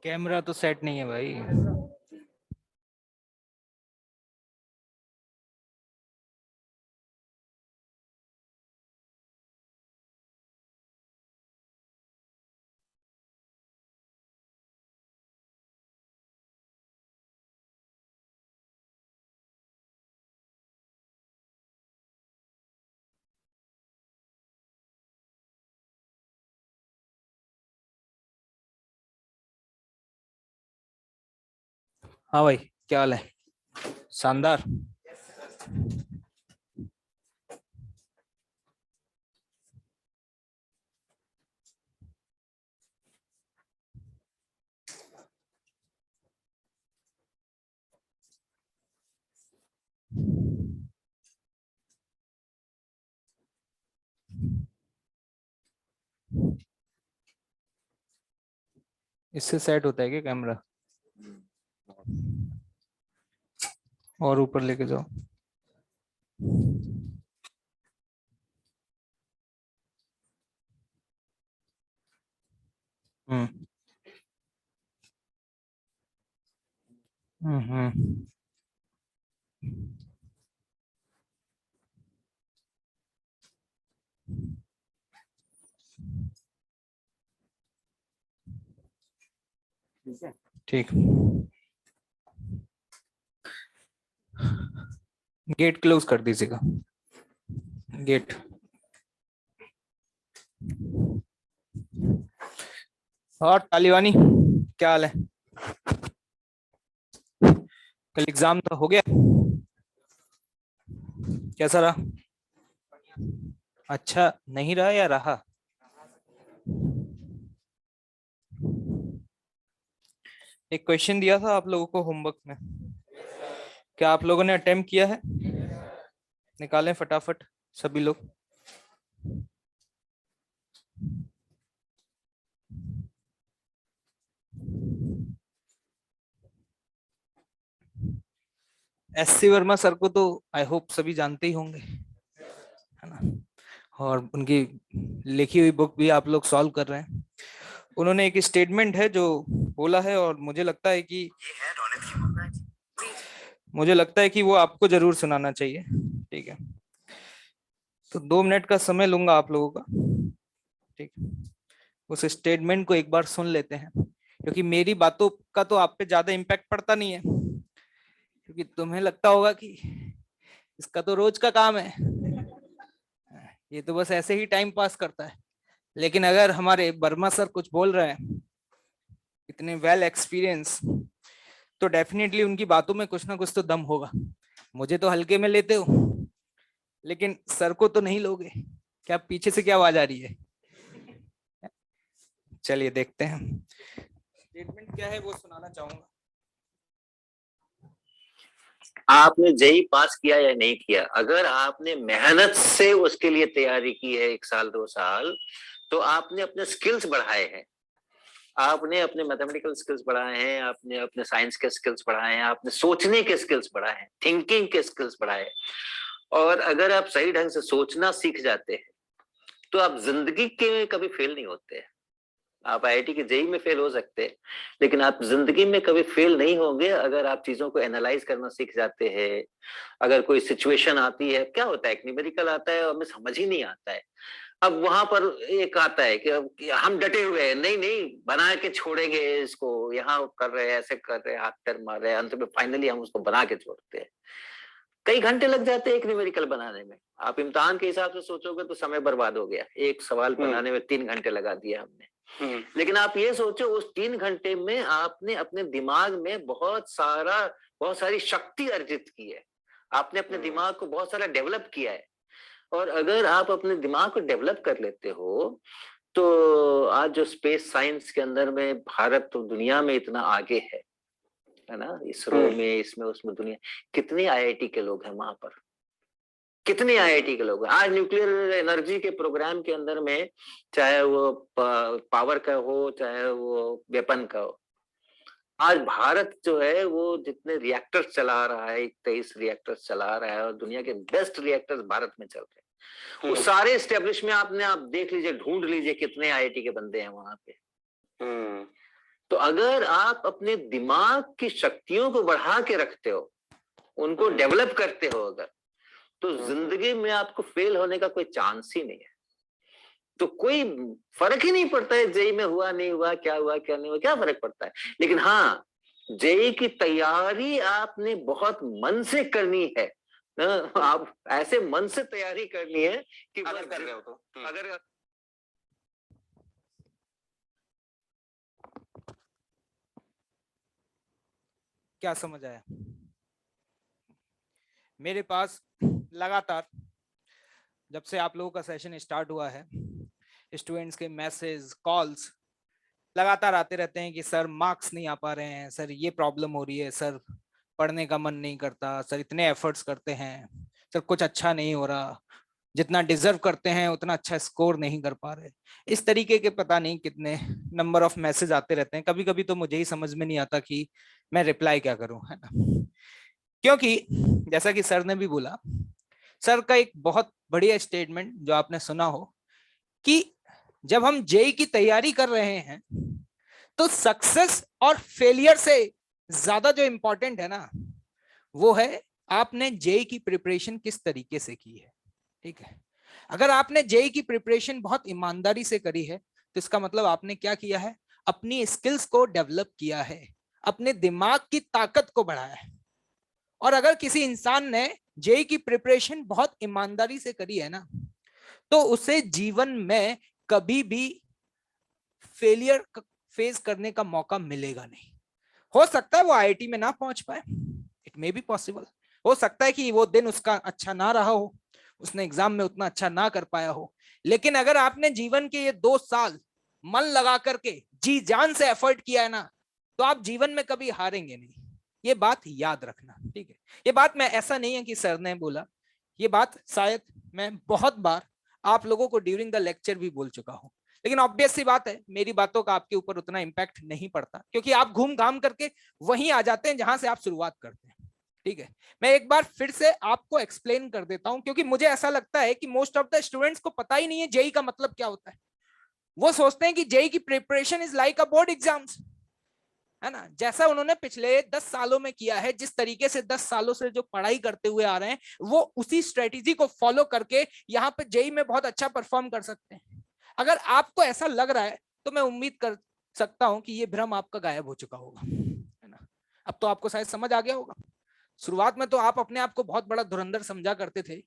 Camera तो set नहीं है भाई। हाँ भाई, क्या हाल है? शानदार। इससे सेट होता है क्या कैमरा? और ऊपर लेके जाओ। हम्म। हम्म। ठीक। गेट क्लोज कर दीजिएगा। गेट। और तालिबानी, क्या हाल है? कल एग्जाम तो हो गया, कैसा रहा? अच्छा नहीं रहा या रहा? एक क्वेश्चन दिया था आप लोगों को होमवर्क में, क्या आप लोगों ने अटेम्प्ट किया है? निकालें फटाफट सभी लोग। एससी वर्मा सर को तो आई होप सभी जानते ही होंगे, है ना? और उनकी लिखी हुई बुक भी आप लोग सॉल्व कर रहे हैं। उन्होंने एक स्टेटमेंट है जो बोला है, और मुझे लगता है कि वो आपको जरूर सुनाना चाहिए। ठीक है, तो 2 मिनट का समय लूंगा आप लोगों का। ठीक, उस स्टेटमेंट को एक बार सुन लेते हैं, क्योंकि मेरी बातों का तो आप पे ज्यादा इम्पैक्ट पड़ता नहीं है, क्योंकि तुम्हें लगता होगा कि इसका तो रोज का काम है, ये तो बस ऐसे ही टाइम पास करता है। लेकिन अगर हमारे वर्मा सर कुछ बोल रहे हैं, इतने वेल एक्सपीरियंस, तो डेफिनेटली उनकी बातों में कुछ ना कुछ तो दम होगा। मुझे तो हल्के में लेते हो, लेकिन सर को तो नहीं लोगे क्या? पीछे से क्या आवाज आ रही है? चलिए देखते हैं स्टेटमेंट क्या है, वो सुनाना चाहूंगा। आपने जेई पास किया या नहीं किया, अगर आपने मेहनत से उसके लिए तैयारी की है 1 साल 2 साल, तो आपने अपने स्किल्स बढ़ाए हैं। आपने अपने मैथमेटिकल स्किल्स बढ़ाए हैं, आपने अपने साइंस के स्किल्स बढ़ाए हैं, आपने सोचने के स्किल्स बढ़ाए हैं, थिंकिंग के स्किल्स बढ़ाए हैं। और अगर आप सही ढंग से सोचना सीख जाते हैं तो आप जिंदगी के कभी फेल नहीं होते हैं। आप आईआईटी के जेई में फेल हो सकते हैं, लेकिन आप जिंदगी में कभी फेल नहीं होंगे अगर आप चीजों को एनालाइज करना सीख जाते हैं। अगर कोई सिचुएशन आती है, क्या होता है, एक न्यूमेरिकल आता है और हमें समझ ही नहीं आता है, अब वहां पर एक आता है कि हम डटे हुए हैं, नहीं नहीं बना के छोड़ेंगे इसको, यहाँ कर रहे हैं, ऐसे कर रहे हैं, हाथ पैर मार रहे हैं, अंत में फाइनली हम उसको बना के छोड़ते हैं। कई घंटे लग जाते हैं एक न्यूमेरिकल बनाने में। आप इम्तिहान के हिसाब से सोचोगे तो समय बर्बाद हो गया, एक सवाल बनाने में 3 घंटे लगा दिया हमने। लेकिन आप ये सोचो, उस 3 घंटे में आपने अपने दिमाग में बहुत सारी शक्ति अर्जित की है, आपने अपने दिमाग को बहुत सारा डेवलप किया है। और अगर आप अपने दिमाग को डेवलप कर लेते हो, तो आज जो स्पेस साइंस के अंदर में भारत तो दुनिया में इतना आगे है ना, इसरो में, इसमें उसमें, दुनिया कितने आईआईटी के लोग हैं वहां पर, कितने आईआईटी के लोग हैं आज न्यूक्लियर एनर्जी के प्रोग्राम के अंदर में, चाहे वो पावर का हो चाहे वो वेपन का हो। आज भारत जो है वो जितने रिएक्टर्स चला रहा है, 23 रिएक्टर्स चला रहा है, और दुनिया के बेस्ट रिएक्टर्स भारत में चल रहे हैं। वो सारे एस्टेब्लिश में आप देख लीजिए, ढूंढ लीजिए कितने आईआईटी के बंदे हैं वहां पे। तो अगर आप अपने दिमाग की शक्तियों को बढ़ा के रखते हो, उनको डेवलप करते हो अगर, तो जिंदगी में आपको फेल होने का कोई चांस ही नहीं है। तो कोई फर्क ही नहीं पड़ता है जेई में हुआ नहीं हुआ, क्या हुआ क्या नहीं हुआ, क्या फर्क पड़ता है। लेकिन हाँ, जेई की तैयारी आपने बहुत मन से करनी है ना, आप ऐसे मन से तैयारी करनी है कि अगर कर रहे हो तो अगर क्या समझ आया? मेरे पास लगातार जब से आप लोगों का सेशन स्टार्ट हुआ है, स्टूडेंट्स के मैसेज, कॉल्स लगातार आते रहते हैं कि सर मार्क्स नहीं आ पा रहे हैं, सर ये प्रॉब्लम हो रही है, सर पढ़ने का मन नहीं करता, सर इतने एफर्ट्स करते हैं, सर कुछ अच्छा नहीं हो रहा, जितना डिजर्व करते हैं उतना अच्छा स्कोर नहीं कर पा रहे। इस तरीके के पता नहीं कितने नंबर ऑफ मैसेज आते रहते हैं। कभी कभी तो मुझे ही समझ में नहीं आता कि मैं रिप्लाई क्या करूं, है ना। क्योंकि जैसा कि सर ने भी बोला, सर का एक बहुत बढ़िया स्टेटमेंट जो आपने सुना हो कि जब हम जेई की तैयारी कर रहे हैं तो सक्सेस और फेलियर से ज्यादा जो इंपॉर्टेंट है ना, वो है आपने जेई की प्रिपरेशन किस तरीके से की है। ठीक है, अगर आपने जेई की प्रिपरेशन बहुत ईमानदारी से करी है तो इसका मतलब आपने क्या किया है, अपनी स्किल्स को डेवलप किया है, अपने दिमाग की ताकत को बढ़ाया है। और अगर किसी इंसान ने जेई की प्रिपरेशन बहुत ईमानदारी से करी है ना, तो उसे जीवन में कभी भी फेलियर फेस करने का मौका मिलेगा नहीं। हो सकता है वो आईआईटी में ना पहुंच पाए, इट मे बी पॉसिबल। हो सकता है कि वो दिन उसका अच्छा ना रहा हो, उसने एग्जाम में उतना अच्छा ना कर पाया हो, लेकिन अगर आपने जीवन के ये 2 साल मन लगा करके जी जान से एफर्ट किया है ना, तो आप जीवन में कभी हारेंगे नहीं। ये बात याद रखना, ठीक है। ये बात मैं ऐसा नहीं है कि सर ने बोला, ये बात शायद मैं बहुत बार आप लोगों को ड्यूरिंग द लेक्चर भी बोल चुका हूं, लेकिन ऑब्वियस सी बात है मेरी बातों का आपके ऊपर उतना इंपैक्ट नहीं पड़ता, क्योंकि आप घूम घाम करके वहीं आ जाते हैं जहां से आप शुरुआत करते हैं। ठीक है, मैं एक बार फिर से आपको एक्सप्लेन कर देता हूं, क्योंकि मुझे ऐसा लगता है कि मोस्ट ऑफ द स्टूडेंट्स को पता ही नहीं है जेई का मतलब क्या होता है। वो सोचते हैं कि जेई की preparation is like a board exams, है ना। जैसा उन्होंने पिछले 10 सालों में किया है, जिस तरीके से 10 सालों से जो पढ़ाई करते हुए आ रहे हैं, वो उसी स्ट्रेटेजी को फॉलो करके यहाँ पे जेई में बहुत अच्छा परफॉर्म कर सकते हैं। अगर आपको ऐसा लग रहा है तो मैं उम्मीद कर सकता हूं कि ये भ्रम आपका गायब हो चुका होगा, है ना। अब तो आपको शायद समझ आ गया होगा। शुरुआत में तो आप अपने आप को बहुत बड़ा धुरंधर समझा करते थे।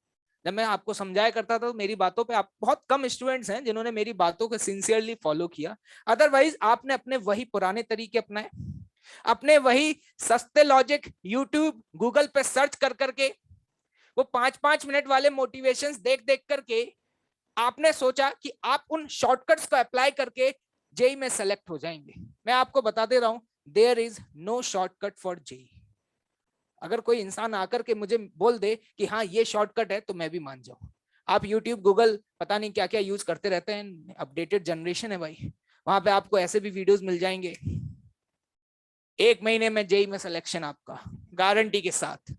जब मैं आपको समझाया करता था तो मेरी बातों पे आप, बहुत कम स्टूडेंट्स हैं जिन्होंने मेरी बातों को सिंसियरली फॉलो किया, अदरवाइज आपने अपने वही पुराने तरीके अपनाए, अपने वही सस्ते लॉजिक यूट्यूब गूगल पे सर्च कर करके, वो 5-5 मिनट वाले मोटिवेशंस देख देख करके आपने सोचा कि आप उन शॉर्टकट्स को अप्लाई करके जेई में सेलेक्ट हो जाएंगे। मैं आपको बता दे रहा हूं, there is no shortcut for JEE. अगर कोई इंसान आकर के मुझे बोल दे कि हाँ ये शॉर्टकट है, तो मैं भी मान जाऊं। आप यूट्यूब गूगल पता नहीं क्या क्या यूज करते रहते हैं, अपडेटेड जनरेशन है भाई, वहां पे आपको ऐसे भी वीडियोस मिल जाएंगे, 1 महीने में जेई में सिलेक्शन आपका गारंटी के साथ।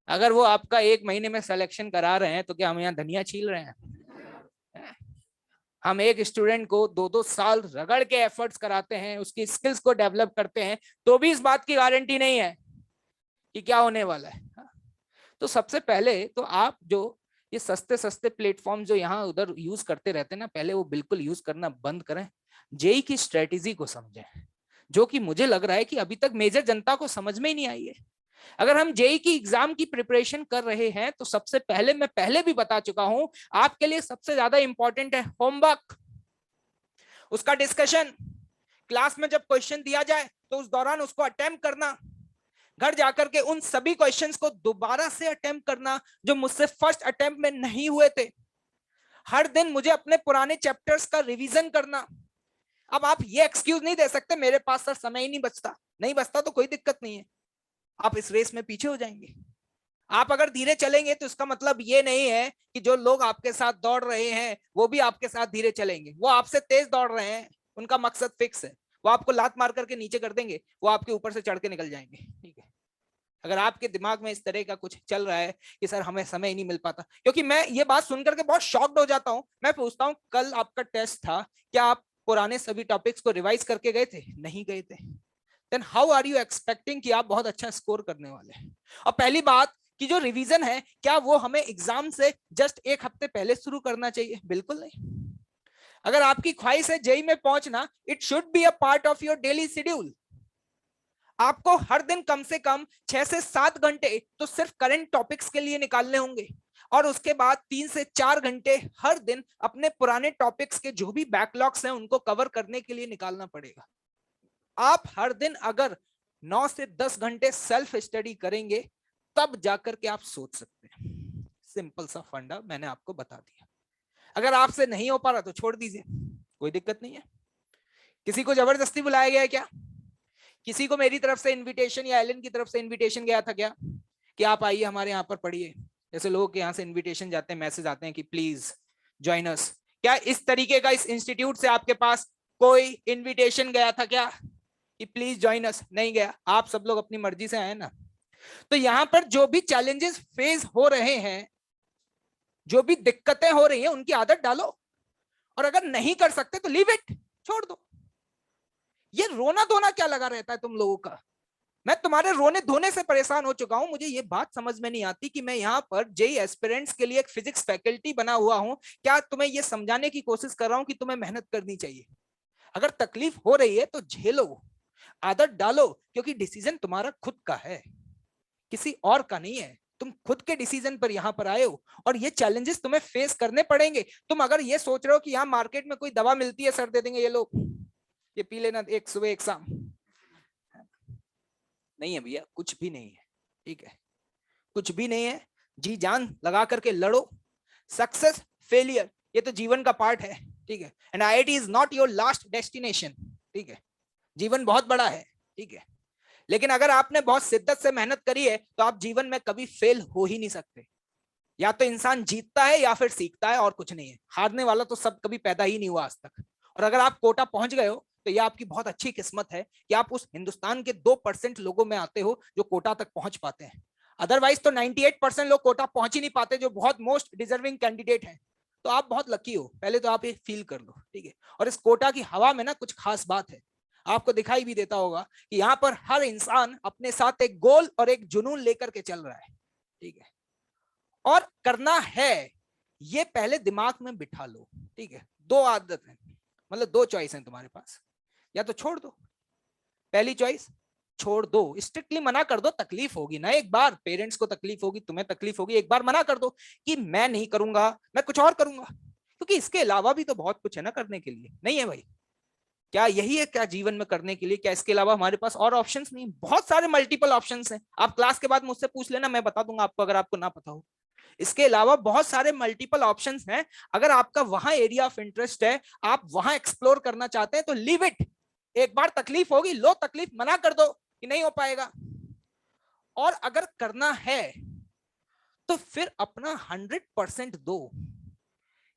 अगर वो आपका 1 महीने में सिलेक्शन करा रहे हैं तो क्या हम यहाँ धनिया छील रहे हैं? हम एक स्टूडेंट को 2-2 साल रगड़ के एफर्ट्स कराते हैं, उसकी स्किल्स को डेवलप करते हैं, तो भी इस बात की गारंटी नहीं है कि क्या होने वाला है। तो सबसे पहले तो आप जो ये सस्ते सस्ते प्लेटफॉर्म जो यहाँ उधर यूज करते रहते हैं ना, पहले वो बिल्कुल यूज करना बंद करें। जेई की स्ट्रेटेजी को समझें, जो कि मुझे लग रहा है कि अभी तक मेजर जनता को समझ में ही नहीं आई है। अगर हम जेई की एग्जाम की प्रिपरेशन कर रहे हैं तो सबसे पहले, मैं पहले भी बता चुका हूं, आपके लिए सबसे ज्यादा इंपॉर्टेंट है होमवर्क, उसका डिस्कशन। क्लास में जब क्वेश्चन दिया जाए तो उस दौरान उसको अटेम्प्ट करना, घर जाकर के उन सभी क्वेश्चंस को दोबारा से अटेम्प्ट करना जो मुझसे फर्स्ट अटेम्प्ट में नहीं हुए थे। हर दिन मुझे अपने पुराने चैप्टर्स का रिवीजन करना। अब आप ये एक्सक्यूज नहीं दे सकते मेरे पास सर समय ही नहीं बचता। नहीं बचता तो कोई दिक्कत नहीं है, आप इस रेस में पीछे हो जाएंगे। आप अगर धीरे चलेंगे तो इसका मतलब ये नहीं है कि जो लोग आपके साथ दौड़ रहे हैं वो भी आपके साथ धीरे चलेंगे। वो आपसे तेज दौड़ रहे हैं, उनका मकसद फिक्स है, वो आपको लात मार करके नीचे कर देंगे, वो आपके ऊपर से चढ़ के निकल जाएंगे। ठीक है, अगर आपके दिमाग में इस तरह का कुछ चल रहा है कि सर हमें समय ही नहीं मिल पाता, क्योंकि मैं ये बात सुनकर के बहुत शॉक्ड हो जाता हूं। मैं पूछता हूं, कल आपका टेस्ट था, क्या आप पुराने सभी टॉपिक्स को रिवाइज करके गए थे? नहीं गए थे। Then how are you expecting कि आप बहुत अच्छा स्कोर करने वाले हैं? और पहली बात कि जो रिवीजन है, क्या वो हमें एग्जाम से जस्ट एक हफ्ते पहले शुरू करना चाहिए? बिल्कुल नहीं। अगर आपकी ख्वाहिश है जेई में पहुंचना, it should be a part of your daily schedule. आपको हर दिन कम से कम 6 से 7 घंटे तो सिर्फ करंट टॉपिक्स के लिए निकालने होंगे, और उसके बाद 3 से 4 घंटे हर दिन अपने पुराने टॉपिक्स के जो भी बैकलॉग्स हैं उनको कवर करने के लिए निकालना पड़ेगा। आप हर दिन अगर 9 से 10 घंटे सेल्फ स्टडी करेंगे तब जाकर के आप सोच सकते हैं। सिंपल सा फंडा मैंने आपको बता दिया। अगर आपसे नहीं हो पा रहा तो छोड़ दीजिए, कोई दिक्कत नहीं है। किसी को जबरदस्ती बुलाया गया है क्या? किसी को मेरी तरफ से इनविटेशन या एलन की तरफ से इनविटेशन गया था क्या कि आप आइए हमारे यहाँ पर पढ़िए? जैसे लोगों के यहाँ से इनविटेशन जाते हैं, मैसेज आते हैं कि प्लीज ज्वाइन अस। क्या इस तरीके का इस इंस्टीट्यूट से आपके पास कोई इनविटेशन गया था क्या कि प्लीज ज्वाइन अस? नहीं गया। आप सब लोग अपनी मर्जी से आए ना। तो यहाँ पर जो भी चैलेंजेस फेस हो रहे हैं, जो भी दिक्कतें हो रही हैं, उनकी आदत डालो, और अगर नहीं कर सकते तो लीव इट, छोड़ दो। ये रोना धोना क्या लगा रहता है तुम लोगों का? मैं तुम्हारे रोने धोने से परेशान हो चुका हूं। मुझे ये बात समझ में नहीं आती कि मैं यहाँ पर जेई एस्पिरेंट्स के लिए एक फिजिक्स फैकल्टी बना हुआ हूं, क्या तुम्हें ये समझाने की कोशिश कर रहा हूं कि तुम्हें मेहनत करनी चाहिए? अगर तकलीफ हो रही है तो झेलो, आदत डालो, क्योंकि डिसीजन तुम्हारा खुद का है, किसी और का नहीं है। तुम खुद के डिसीजन पर यहाँ पर आए हो और ये चैलेंजेस तुम्हें फेस करने पड़ेंगे। तुम अगर ये सोच रहे हो कि यहाँ मार्केट में कोई दवा मिलती है, सर दे देंगे ये लो, ये पी लेना एक सुबह एक शाम, नहीं है भैया, कुछ भी नहीं है। ठीक है, कुछ भी नहीं है। जी जान लगा करके लड़ो। सक्सेस फेलियर ये तो जीवन का पार्ट है। ठीक है, and IIT is not your last destination. ठीक है, जीवन बहुत बड़ा है। ठीक है, लेकिन अगर आपने बहुत शिद्दत से मेहनत करी है तो आप जीवन में कभी फेल हो ही नहीं सकते। या तो इंसान जीतता है या फिर सीखता है, और कुछ नहीं है। हारने वाला तो सब कभी पैदा ही नहीं हुआ आज तक। और अगर आप कोटा पहुंच गए हो तो यह आपकी बहुत अच्छी किस्मत है कि आप उस हिंदुस्तान के 2% लोगों में आते हो जो कोटा तक पहुंच पाते हैं। अदरवाइज तो 98% लोग कोटा पहुंच ही नहीं पाते, जो बहुत मोस्ट डिजर्विंग कैंडिडेट हैं। तो आप बहुत लकी हो, पहले तो आप ये फील कर लो। ठीक है, और इस कोटा की हवा में ना कुछ खास बात है, आपको दिखाई भी देता होगा कि यहाँ पर हर इंसान अपने साथ एक गोल और एक जुनून लेकर के चल रहा है। ठीक है, और करना है ये पहले दिमाग में बिठा लो। ठीक है, 2 आदत है, मतलब 2 चॉइस हैं तुम्हारे पास, या तो छोड़ दो। पहली चॉइस छोड़ दो, स्ट्रिक्टली मना कर दो। तकलीफ होगी ना, एक बार पेरेंट्स को तकलीफ होगी, तुम्हें तकलीफ होगी, एक बार मना कर दो कि मैं नहीं करूंगा, मैं कुछ और करूंगा, क्योंकि इसके अलावा भी तो बहुत कुछ है ना करने के लिए। नहीं है भाई? क्या यही है क्या जीवन में करने के लिए? क्या इसके अलावा हमारे पास और ऑप्शंस नहीं? बहुत सारे मल्टीपल ऑप्शंस हैं। आप क्लास के बाद मुझसे पूछ लेना, मैं बता दूंगा आपको, अगर आपको ना पता हो। इसके अलावा बहुत सारे मल्टीपल ऑप्शंस हैं। अगर आपका वहां एरिया ऑफ इंटरेस्ट है, आप वहां एक्सप्लोर करना चाहते हैं, तो लीव इट। एक बार तकलीफ होगी, लो तकलीफ, मना कर दो कि नहीं हो पाएगा। और अगर करना है तो फिर अपना 100% दो।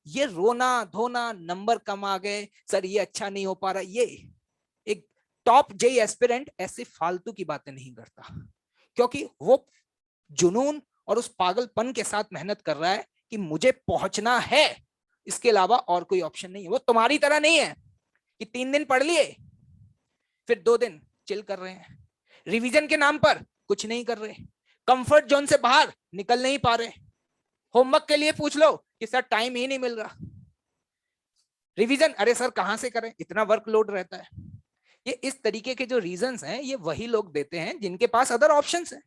ये रोना धोना, नंबर कम आ गए सर, ये अच्छा नहीं हो पा रहा, ये एक टॉप जेई एस्पिरेंट ऐसे फालतू की बातें नहीं करता, क्योंकि वो जुनून और उस पागलपन के साथ मेहनत कर रहा है कि मुझे पहुंचना है, इसके अलावा और कोई ऑप्शन नहीं है। वो तुम्हारी तरह नहीं है कि 3 दिन पढ़ लिए फिर 2 दिन चिल कर रहे हैं, रिवीजन के नाम पर कुछ नहीं कर रहे, कंफर्ट जोन से बाहर निकल नहीं पा रहे। होमवर्क के लिए पूछ लो कि सर टाइम ही नहीं मिल रहा। रिवीजन, अरे सर कहां से करें, इतना वर्कलोड रहता है। ये इस तरीके के जो रीजंस हैं, ये वही लोग देते हैं जिनके पास अदर ऑप्शंस हैं।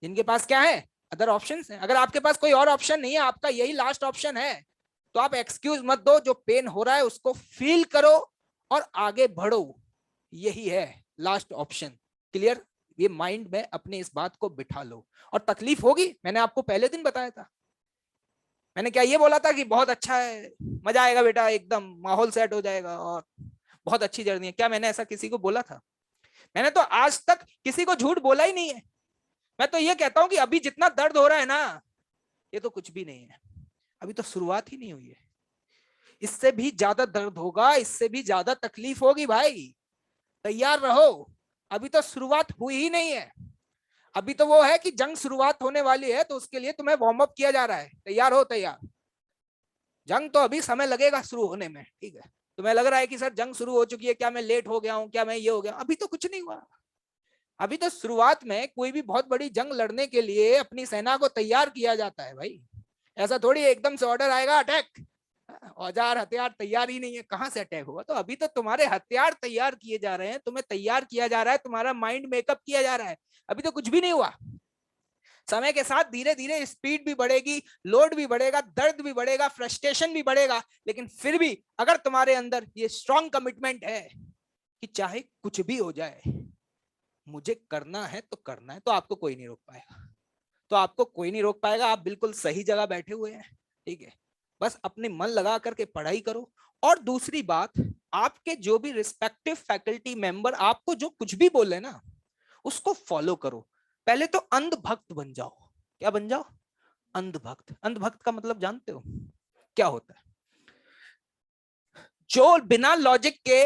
जिनके पास क्या है? अदर ऑप्शंस हैं। अगर आपके पास कोई और ऑप्शन नहीं है, आपका यही लास्ट ऑप्शन है, तो आप एक्सक्यूज मत दो। जो पेन हो रहा है उसको फील करो और आगे बढ़ो, यही है लास्ट ऑप्शन। क्लियर? ये माइंड में अपने इस बात को बिठा लो। और तकलीफ होगी, मैंने आपको पहले दिन बताया था। मैंने क्या ये बोला था कि बहुत अच्छा है, मजा आएगा बेटा, एकदम माहौल सेट हो जाएगा और बहुत अच्छी जर्नी है? क्या मैंने ऐसा किसी को बोला था? मैंने तो आज तक किसी को झूठ बोला ही नहीं है। मैं तो ये कहता हूं कि अभी जितना दर्द हो रहा है ना, ये तो कुछ भी नहीं है, अभी तो शुरुआत ही नहीं हुई है। इससे भी ज्यादा दर्द होगा, इससे भी ज्यादा तकलीफ होगी भाई, तैयार रहो। अभी तो शुरुआत हुई ही नहीं है। अभी तो वो है कि जंग शुरुआत होने वाली है, तो उसके लिए तुम्हें वार्म अप किया जा रहा है। तैयार हो? तैयार। जंग तो अभी समय लगेगा शुरू होने में। ठीक है, तुम्हें लग रहा है कि सर जंग शुरू हो चुकी है, क्या मैं लेट हो गया हूं, क्या मैं ये हो गया? अभी तो कुछ नहीं हुआ। अभी तो शुरुआत में कोई भी बहुत बड़ी जंग लड़ने के लिए अपनी सेना को तैयार किया जाता है भाई। ऐसा थोड़ी एकदम से ऑर्डर आएगा अटैक, औजार हथियार तैयार ही नहीं है, कहां से अटैक होगा? तो अभी तो तुम्हारे हथियार तैयार किए जा रहे हैं, तुम्हें तैयार किया जा रहा है, तुम्हारा माइंड मेकअप किया जा रहा है। अभी तो कुछ भी नहीं हुआ। समय के साथ धीरे धीरे स्पीड भी बढ़ेगी, लोड भी बढ़ेगा, दर्द भी बढ़ेगा, फ्रस्ट्रेशन भी बढ़ेगा, लेकिन फिर भी अगर तुम्हारे अंदर ये स्ट्रॉन्ग कमिटमेंट है कि चाहे कुछ भी हो जाए मुझे करना है तो करना है, तो आपको कोई नहीं रोक पाएगा। तो आपको कोई नहीं रोक पाएगा। आप बिल्कुल सही जगह बैठे हुए हैं, ठीक है। बस अपने मन लगा करके पढ़ाई करो। और दूसरी बात, आपके जो भी रिस्पेक्टिव फैकल्टी मेंबर आपको जो कुछ भी बोले ना उसको फॉलो करो। पहले तो अंधभक्त बन जाओ। क्या बन जाओ? अंधभक्त। अंधभक्त का मतलब जानते हो क्या होता है? जो बिना लॉजिक के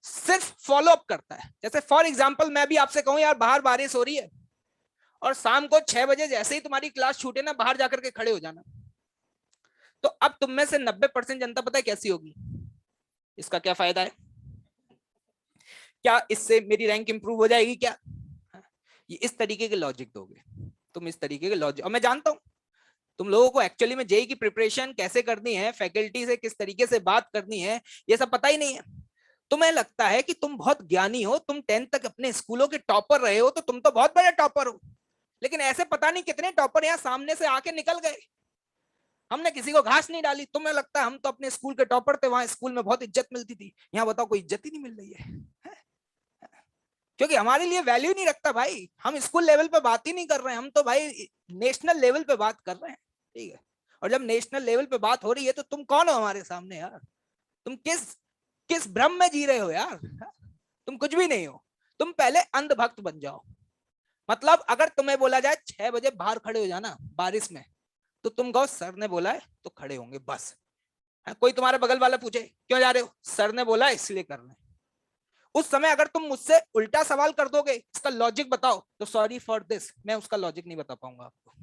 सिर्फ फॉलो अप करता है। जैसे फॉर एग्जांपल मैं भी आपसे कहूं यार बाहर बारिश हो रही है और शाम को 6 बजे जैसे ही तुम्हारी क्लास छूटे ना बाहर जाकर के खड़े हो जाना, तो अब तुम में से 90% जनता पता है कैसी होगी? इसका क्या फायदा है? क्या इससे मेरी रैंक इंप्रूव हो जाएगी क्या? ये इस तरीके के लॉजिक दोगे तुम, इस तरीके के लॉजिक। और मैं जानता हूं तुम लोगों को एक्चुअली में जेई की प्रिपरेशन कैसे करनी है, फैकल्टी से किस तरीके से बात करनी है, ये सब पता ही नहीं है। तुम्हें लगता है कि तुम बहुत ज्ञानी हो, तुम 10th तक अपने स्कूलों के टॉपर रहे हो, तो तुम तो बहुत बड़े टॉपर हो। लेकिन ऐसे पता नहीं कितने टॉपर यहाँ सामने से आके निकल गए। हमने किसी को घास नहीं डाली। तुम्हें लगता है हम तो अपने स्कूल के टॉपर थे, वहां स्कूल में बहुत इज्जत मिलती थी, यहाँ बताओ कोई इज्जत ही नहीं मिल रही है। क्योंकि हमारे लिए वैल्यू नहीं रखता भाई। हम स्कूल लेवल पे बात ही नहीं कर रहे हैं, हम तो भाई नेशनल लेवल पे बात कर रहे हैं, ठीक है। और जब नेशनल लेवल पे बात हो रही है तो तुम कौन हो हमारे सामने यार? तुम किस किस भ्रम में जी रहे हो यार? तुम कुछ भी नहीं हो। तुम पहले अंधभक्त बन जाओ। मतलब अगर तुम्हें बोला जाए 6 बजे बाहर खड़े हो जाना बारिश में, तो तुम कहो सर ने बोला है तो खड़े होंगे बस। कोई तुम्हारे बगल वाला पूछे क्यों जा रहे हो, सर ने बोला इसलिए कर रहे हैं। उस समय अगर तुम मुझसे उल्टा सवाल कर दोगे इसका लॉजिक बताओ, तो सॉरी फॉर दिस, मैं उसका लॉजिक नहीं बता पाऊंगा आपको।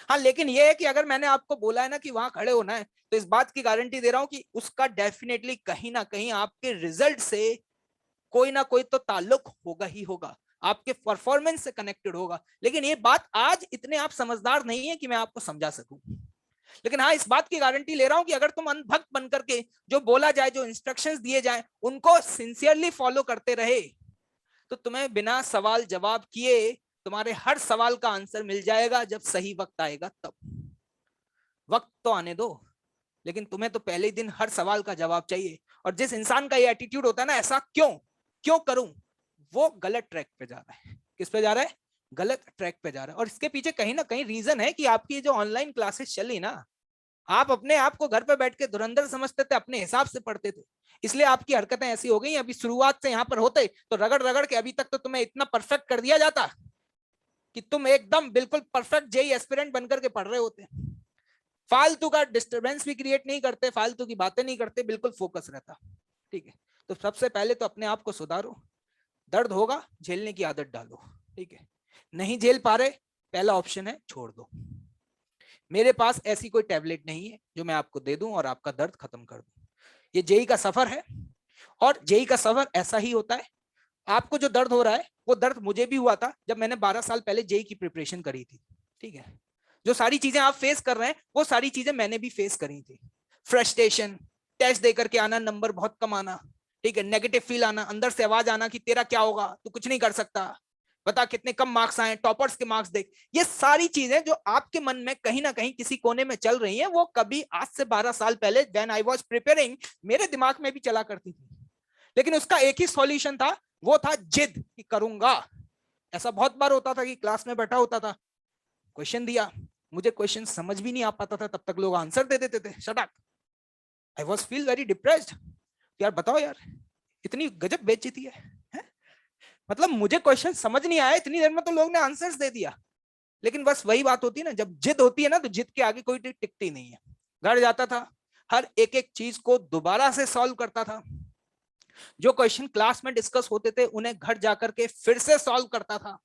हाँ लेकिन ये है कि अगर मैंने आपको बोला है ना कि वहां खड़े होना है, तो इस बात की गारंटी दे रहा हूं कि उसका डेफिनेटली कहीं ना कहीं आपके रिजल्ट से कोई ना कोई तो ताल्लुक होगा ही होगा, आपके परफॉर्मेंस से कनेक्टेड होगा। लेकिन ये बात आज इतने आप समझदार नहीं है कि मैं आपको समझा सकूं। लेकिन हाँ इस बात की गारंटी ले रहा हूं कि अगर तुम अंधभक्त बनकर के जो बोला जाए, जो इंस्ट्रक्शंस दिए जाए उनको सिंसियरली फॉलो करते रहे, तो तुम्हें बिना सवाल जवाब किए तुम्हारे हर सवाल का आंसर मिल जाएगा जब सही वक्त आएगा तब। वक्त तो आने दो, लेकिन तुम्हें तो पहले दिन हर सवाल का जवाब चाहिए। और जिस इंसान का ये एटीट्यूड होता है ना, ऐसा क्यों क्यों करूं, वो गलत ट्रैक पे जा रहा है। किस पे जा रहा है? गलत ट्रैक पे जा रहा है। और इसके पीछे कहीं ना कहीं रीजन है कि आपकी जो ऑनलाइन क्लासेस चली ना, आप अपने आप को घर पे बैठ के धुरंधर समझते थे, अपने हिसाब से पढ़ते थे, इसलिए आपकी हरकतें ऐसी हो गई। अभी शुरुआत से यहाँ पर होते तो रगड़ रगड़ के अभी तक तो तुम्हें इतना परफेक्ट कर दिया जाता कि तुम एकदम बिल्कुल परफेक्ट जेई एस्पिरेंट बनकर के पढ़ रहे होते। फालतू का डिस्टरबेंस भी क्रिएट नहीं करते, फालतू की बातें नहीं करते, बिल्कुल फोकस रहता, ठीक है। तो सबसे पहले तो अपने आप को सुधारो। दर्द होगा, झेलने की आदत डालो, ठीक है। नहीं झेल पा रहे, पहला ऑप्शन है छोड़ दो। मेरे पास ऐसी कोई टैबलेट नहीं है जो मैं आपको दे दूं और आपका दर्द खत्म कर दूं। ये जेई का सफर है, और जेई का सफर ऐसा ही होता है। आपको जो दर्द हो रहा है वो दर्द मुझे भी हुआ था जब मैंने 12 साल पहले जेई की प्रिपरेशन करी थी, ठीक है। जो सारी चीजें आप फेस कर रहे हैं वो सारी चीजें मैंने भी फेस करी थी। फ्रस्ट्रेशन, टेस्ट देकर के आना, नंबर बहुत कम आना, ठीक है, नेगेटिव फील आना, अंदर से आवाज आना कि तेरा क्या होगा, तू कुछ नहीं कर सकता, बता कितने कम मार्क्स आए, टॉपर्स के मार्क्स देख। ये सारी चीजें जो आपके मन में कहीं ना कहीं किसी कोने में चल रही हैं, वो कभी आज से 12 साल पहले व्हेन आई वाज प्रिपेयरिंग मेरे दिमाग में भी चला करती थी। लेकिन उसका एक ही सॉल्यूशन था, वो था जिद कि करूंगा। ऐसा बहुत बार होता था कि क्लास में बैठा होता था, क्वेश्चन दिया, मुझे क्वेश्चन समझ भी नहीं आ पाता था, तब तक लोग आंसर दे देते थे। Shut up, I was feel very depressed. यार बताओ यार, इतनी गजब बेइज्जती है? मतलब मुझे क्वेश्चन समझ नहीं आया, इतनी देर में तो लोग ने आंसर्स दे दिया। लेकिन बस वही बात होती है ना, जब जिद होती है ना, तो जिद के आगे कोई टिकती नहीं है। घर जाता था, हर एक एक चीज को दोबारा से सॉल्व करता था। जो क्वेश्चन क्लास में डिस्कस होते थे उन्हें घर जाकर के फिर से सॉल्व करता था।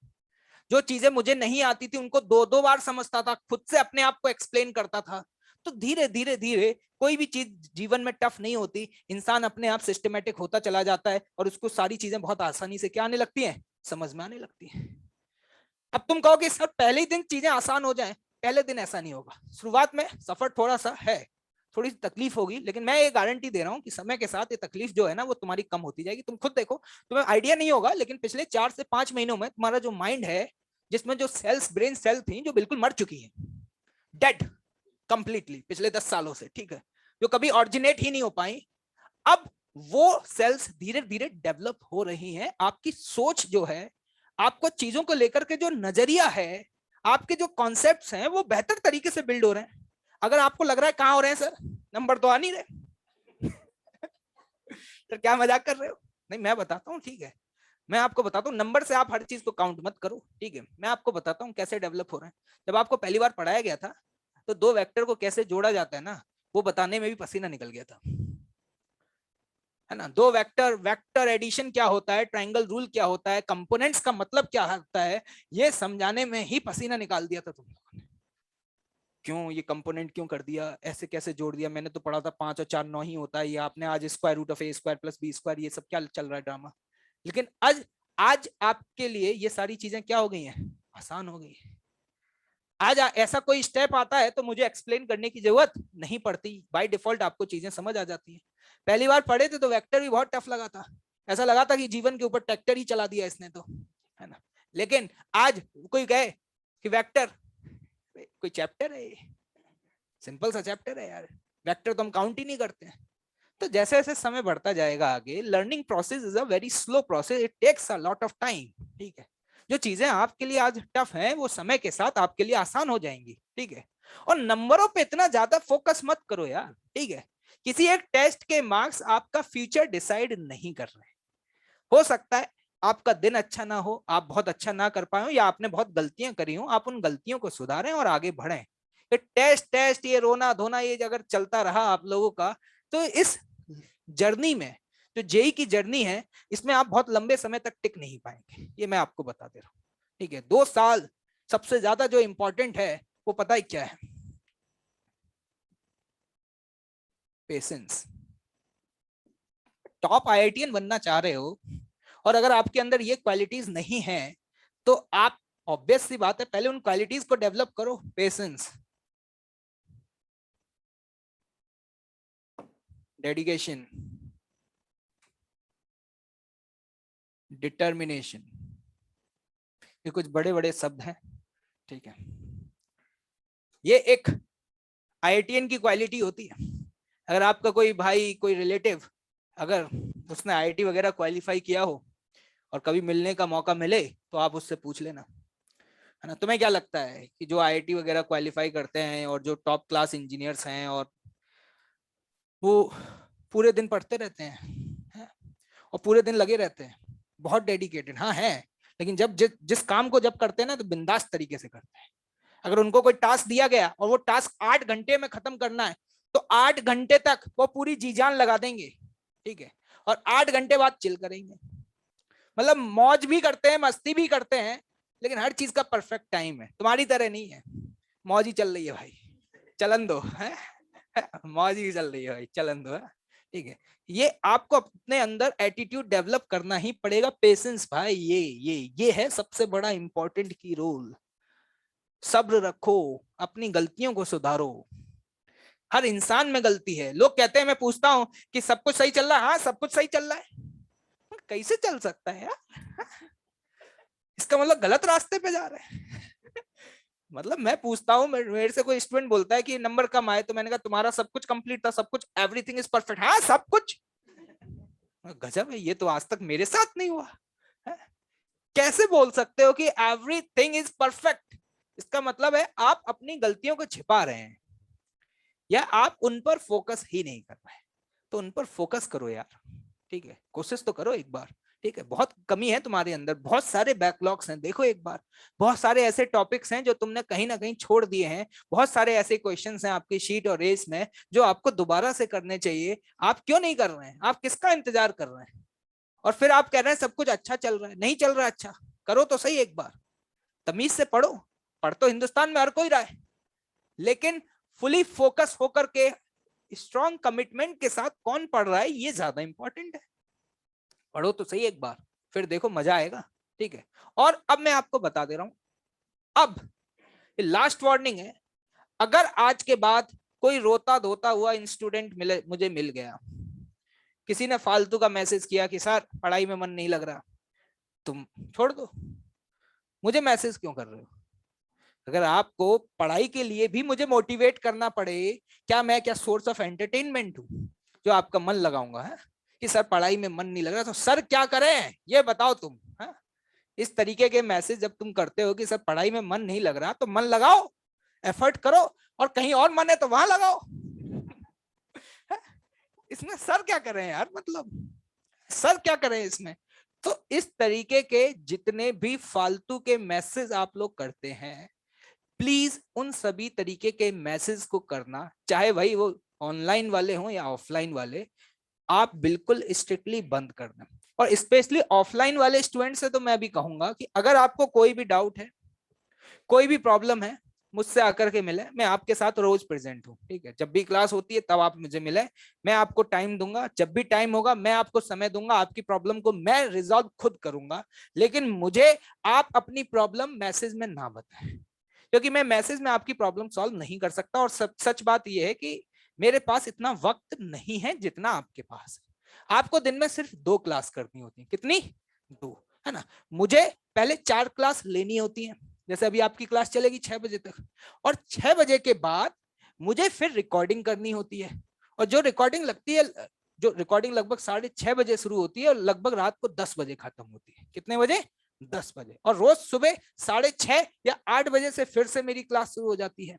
जो चीजें मुझे नहीं आती थी उनको 2-2 बार समझता था, खुद से अपने आप को एक्सप्लेन करता था। तो धीरे धीरे धीरे कोई भी चीज जीवन में टफ नहीं होती, इंसान अपने आप सिस्टमेटिक होता चला जाता है और उसको सारी चीजें बहुत आसानी से क्या आने लगती हैं, समझ में आने लगती है। अब तुम कहो कि सर पहले ही दिन चीजें आसान हो जाएं, पहले दिन ऐसा नहीं होगा। शुरुआत में सफर थोड़ा सा है, थोड़ी सी तकलीफ होगी, लेकिन मैं ये गारंटी दे रहा हूं कि समय के साथ ये तकलीफ जो है ना वो तुम्हारी कम होती जाएगी। तुम खुद देखो, तुम्हें आइडिया नहीं होगा, लेकिन पिछले 4 से 5 महीनों में तुम्हारा जो माइंड है, जिसमें जो सेल्स, ब्रेन सेल थी जो बिल्कुल मर चुकी है, डेड कंप्लीटली पिछले 10 सालों से, ठीक है, जो कभी ऑरिजिनेट ही नहीं हो पाई, अब वो सेल्स धीरे धीरे डेवलप हो रही हैं। आपकी सोच जो है, आपको चीजों को लेकर के जो नजरिया है, आपके जो कॉन्सेप्ट्स हैं वो बेहतर तरीके से बिल्ड हो रहे हैं। अगर आपको लग रहा है कहां हो रहे हैं सर, नंबर तो आ नहीं रहे तो क्या मजाक कर रहे हो? नहीं, मैं बताता हूँ, ठीक है, मैं आपको बताता हूँ, नंबर से आप हर चीज को काउंट मत करो, ठीक है। मैं आपको बताता हूँ कैसे डेवलप हो रहे हैं। जब आपको पहली बार पढ़ाया गया था तो 2 वेक्टर को कैसे जोड़ा जाता है ना, वो बताने में भी पसीना निकल गया था, है ना। 2 वेक्टर, वेक्टर एडिशन क्या होता है, ट्रायंगल रूल क्या होता है, कंपोनेंट्स का मतलब क्या होता है, ये समझाने में ही पसीना निकाल दिया था तुम लोगों ने। क्यों ये कंपोनेंट क्यों कर दिया, ऐसे कैसे जोड़ दिया, मैंने तो पढ़ा था 5 और 4 9 ही होता है, ये आपने आज square root of a square plus b square, ये सब क्या चल रहा है ड्रामा। लेकिन आज आपके लिए ये सारी चीजें क्या हो गई हैं, आसान हो गई है। आज ऐसा कोई स्टेप आता है तो मुझे एक्सप्लेन करने की जरूरत नहीं पड़ती, बाय डिफॉल्ट आपको चीजें समझ आ जाती है। पहली बार पढ़े थे तो वेक्टर भी बहुत टफ लगा था, ऐसा लगा था कि जीवन के ऊपर ट्रैक्टर ही चला दिया इसने तो, है ना। लेकिन आज कोई कहे कि वेक्टर कोई चैप्टर है, सिंपल सा चैप्टर है यार, वेक्टर तो हम काउंट ही नहीं करते हैं। तो जैसे जैसे समय बढ़ता जाएगा आगे, learning process is a very slow process, it takes a lot of time, ठीक है। जो चीजें आपके लिए आज टफ हैं वो समय के साथ आपके लिए आसान हो जाएंगी, ठीक है। और नंबरों पे इतना ज्यादा फोकस मत करो यार, ठीक है। किसी एक टेस्ट के मार्क्स आपका फ्यूचर डिसाइड नहीं कर रहे। हो सकता है आपका दिन अच्छा ना हो, आप बहुत अच्छा ना कर पाए हो, या आपने बहुत गलतियां करी हो, आप उन गलतियों को सुधारें और आगे बढ़ें। ये टेस्ट ये रोना धोना ये अगर चलता रहा आप लोगों का, तो इस जर्नी में, जो जेई की जर्नी है, इसमें आप बहुत लंबे समय तक टिक नहीं पाएंगे, ये मैं आपको बता दे रहा हूँ, ठीक है। 2 साल सबसे ज्यादा जो इंपॉर्टेंट है वो पता है क्या है, पेशेंस। टॉप आईआईटीएन बनना चाह रहे हो और अगर आपके अंदर ये क्वालिटीज नहीं है तो आप, ऑब्वियस सी बात है, पहले उन क्वालिटीज को डेवलप करो। पेशेंस, डेडिकेशन, डिटर्मिनेशन, ये कुछ बड़े बड़े शब्द हैं, ठीक है। ये एक आईआईटीएन की क्वालिटी होती है। अगर आपका कोई भाई, कोई रिलेटिव, अगर उसने आईआईटी वगैरह क्वालिफाई किया हो और कभी मिलने का मौका मिले तो आप उससे पूछ लेना, है ना। तुम्हें क्या लगता है कि जो आईआईटी वगैरह क्वालिफाई करते हैं और जो टॉप क्लास इंजीनियर्स हैं और वो पूरे दिन पढ़ते रहते हैं और पूरे दिन लगे रहते हैं, बहुत डेडिकेटेड, हाँ है, लेकिन जब जिस काम को जब करते हैं ना तो बिंदास तरीके से करते हैं। अगर उनको कोई टास्क दिया गया और वो टास्क 8 घंटे में खत्म करना है तो 8 घंटे तक वो पूरी जी जान लगा देंगे, ठीक है, और 8 घंटे बाद चिल करेंगे। मतलब मौज भी करते हैं, मस्ती भी करते हैं, लेकिन हर चीज का परफेक्ट टाइम है। तुम्हारी तरह नहीं है, मौज ही चल रही है भाई, चलन दो है मौज ही चल रही है भाई, चलन दो है, ठीक है। ये आपको अपने अंदर एटीट्यूड डेवलप करना ही पड़ेगा। पेशेंस भाई, ये है सबसे बड़ा इंपॉर्टेंट की रोल। सब्र रखो, अपनी गलतियों को सुधारो। हर इंसान में गलती है। लोग कहते हैं, मैं पूछता हूं कि सब कुछ सही चल रहा है, हाँ सब कुछ सही चल रहा है, कैसे चल सकता है यार, इसका मतलब गलत रास्ते पे जा रहे हैं मतलब मैं पूछता हूँ, मेरे से कोई स्टूडेंट बोलता है कि नंबर कम आए, तो मैंने कहा तुम्हारा सब कुछ कंप्लीट था, सब कुछ, एवरीथिंग इज परफेक्ट, हाँ सब कुछ, गजब है, ये तो आज तक मेरे साथ नहीं हुआ है? कैसे बोल सकते हो कि एवरीथिंग इज परफेक्ट? इसका मतलब है आप अपनी गलतियों को छिपा रहे हैं या आप उन पर फोकस ही नहीं कर रहे। तो उन पर फोकस करो यार, ठीक है, कोशिश तो करो एक बार, ठीक है। बहुत कमी है तुम्हारे अंदर, बहुत सारे बैकलॉग्स हैं, देखो एक बार, बहुत सारे ऐसे टॉपिक्स हैं जो तुमने कहीं ना कहीं छोड़ दिए हैं, बहुत सारे ऐसे क्वेश्चंस हैं आपकी शीट और रेस में जो आपको दोबारा से करने चाहिए। आप क्यों नहीं कर रहे हैं? आप किसका इंतजार कर रहे हैं? और फिर आप कह रहे हैं सब कुछ अच्छा चल रहा है। नहीं चल रहा अच्छा, करो तो सही एक बार, तमीज से पढ़ो। पढ़ तो हिंदुस्तान में हर कोई रहा है, लेकिन फुली फोकस होकर के स्ट्रॉन्ग कमिटमेंट के साथ कौन पढ़ रहा है ये ज्यादा इंपॉर्टेंट है। पढ़ो तो सही एक बार, फिर देखो मजा आएगा। ठीक है, और अब मैं आपको बता दे रहा हूं, अब लास्ट वार्निंग है, अगर आज के बाद कोई रोता धोता हुआ स्टूडेंट मुझे मिल गया, किसी ने फालतू का मैसेज किया कि सर पढ़ाई में मन नहीं लग रहा, तुम छोड़ दो, मुझे मैसेज क्यों कर रहे हो? अगर आपको पढ़ाई के लिए भी मुझे मोटिवेट करना पड़े, क्या सोर्स ऑफ एंटरटेनमेंट हूं जो आपका मन लगाऊंगा है कि सर पढ़ाई में मन नहीं लग रहा, तो सर क्या करें ये बताओ तुम है? इस तरीके के मैसेज जब तुम करते हो कि सर पढ़ाई में मन नहीं लग रहा, तो मन लगाओ, एफर्ट करो, और कहीं और मन है तो वहां लगाओ। इसमें सर क्या करें यार, मतलब सर क्या करें इसमें? तो इस तरीके के जितने भी फालतू के मैसेज आप लोग करते हैं, प्लीज उन सभी तरीके के मैसेज को करना, चाहे भाई वो ऑनलाइन वाले हों या ऑफलाइन वाले, आप बिल्कुल स्ट्रिक्टली बंद कर दें। और स्पेशली ऑफलाइन वाले स्टूडेंट से तो मैं भी कहूंगा कि अगर आपको कोई भी डाउट है, कोई भी प्रॉब्लम है, मुझसे आकर के मिले, मैं आपके साथ रोज प्रेजेंट हूँ। ठीक है, जब भी क्लास होती है तब आप मुझे मिले, मैं आपको टाइम दूंगा, जब भी टाइम होगा मैं आपको समय दूंगा, आपकी प्रॉब्लम को मैं रिजॉल्व खुद करूंगा। लेकिन मुझे आप अपनी प्रॉब्लम मैसेज में ना बताएं, क्योंकि मैं मैसेज में आपकी प्रॉब्लम सॉल्व नहीं कर सकता। और सच बात यह है कि मेरे पास इतना वक्त नहीं है जितना आपके पास है। आपको दिन में सिर्फ 2 क्लास करनी होती है, कितनी? 2, है ना? मुझे पहले 4 क्लास लेनी होती है, जैसे अभी आपकी क्लास चलेगी 6 बजे तक, और 6 बजे के बाद मुझे फिर रिकॉर्डिंग करनी होती है, और जो रिकॉर्डिंग लगती है, जो रिकॉर्डिंग लगभग 6:30 बजे शुरू होती है और लगभग रात को 10 बजे खत्म होती है। कितने बजे? 10 बजे। और रोज सुबह 6:30 या 8 बजे से फिर से मेरी क्लास शुरू हो जाती है।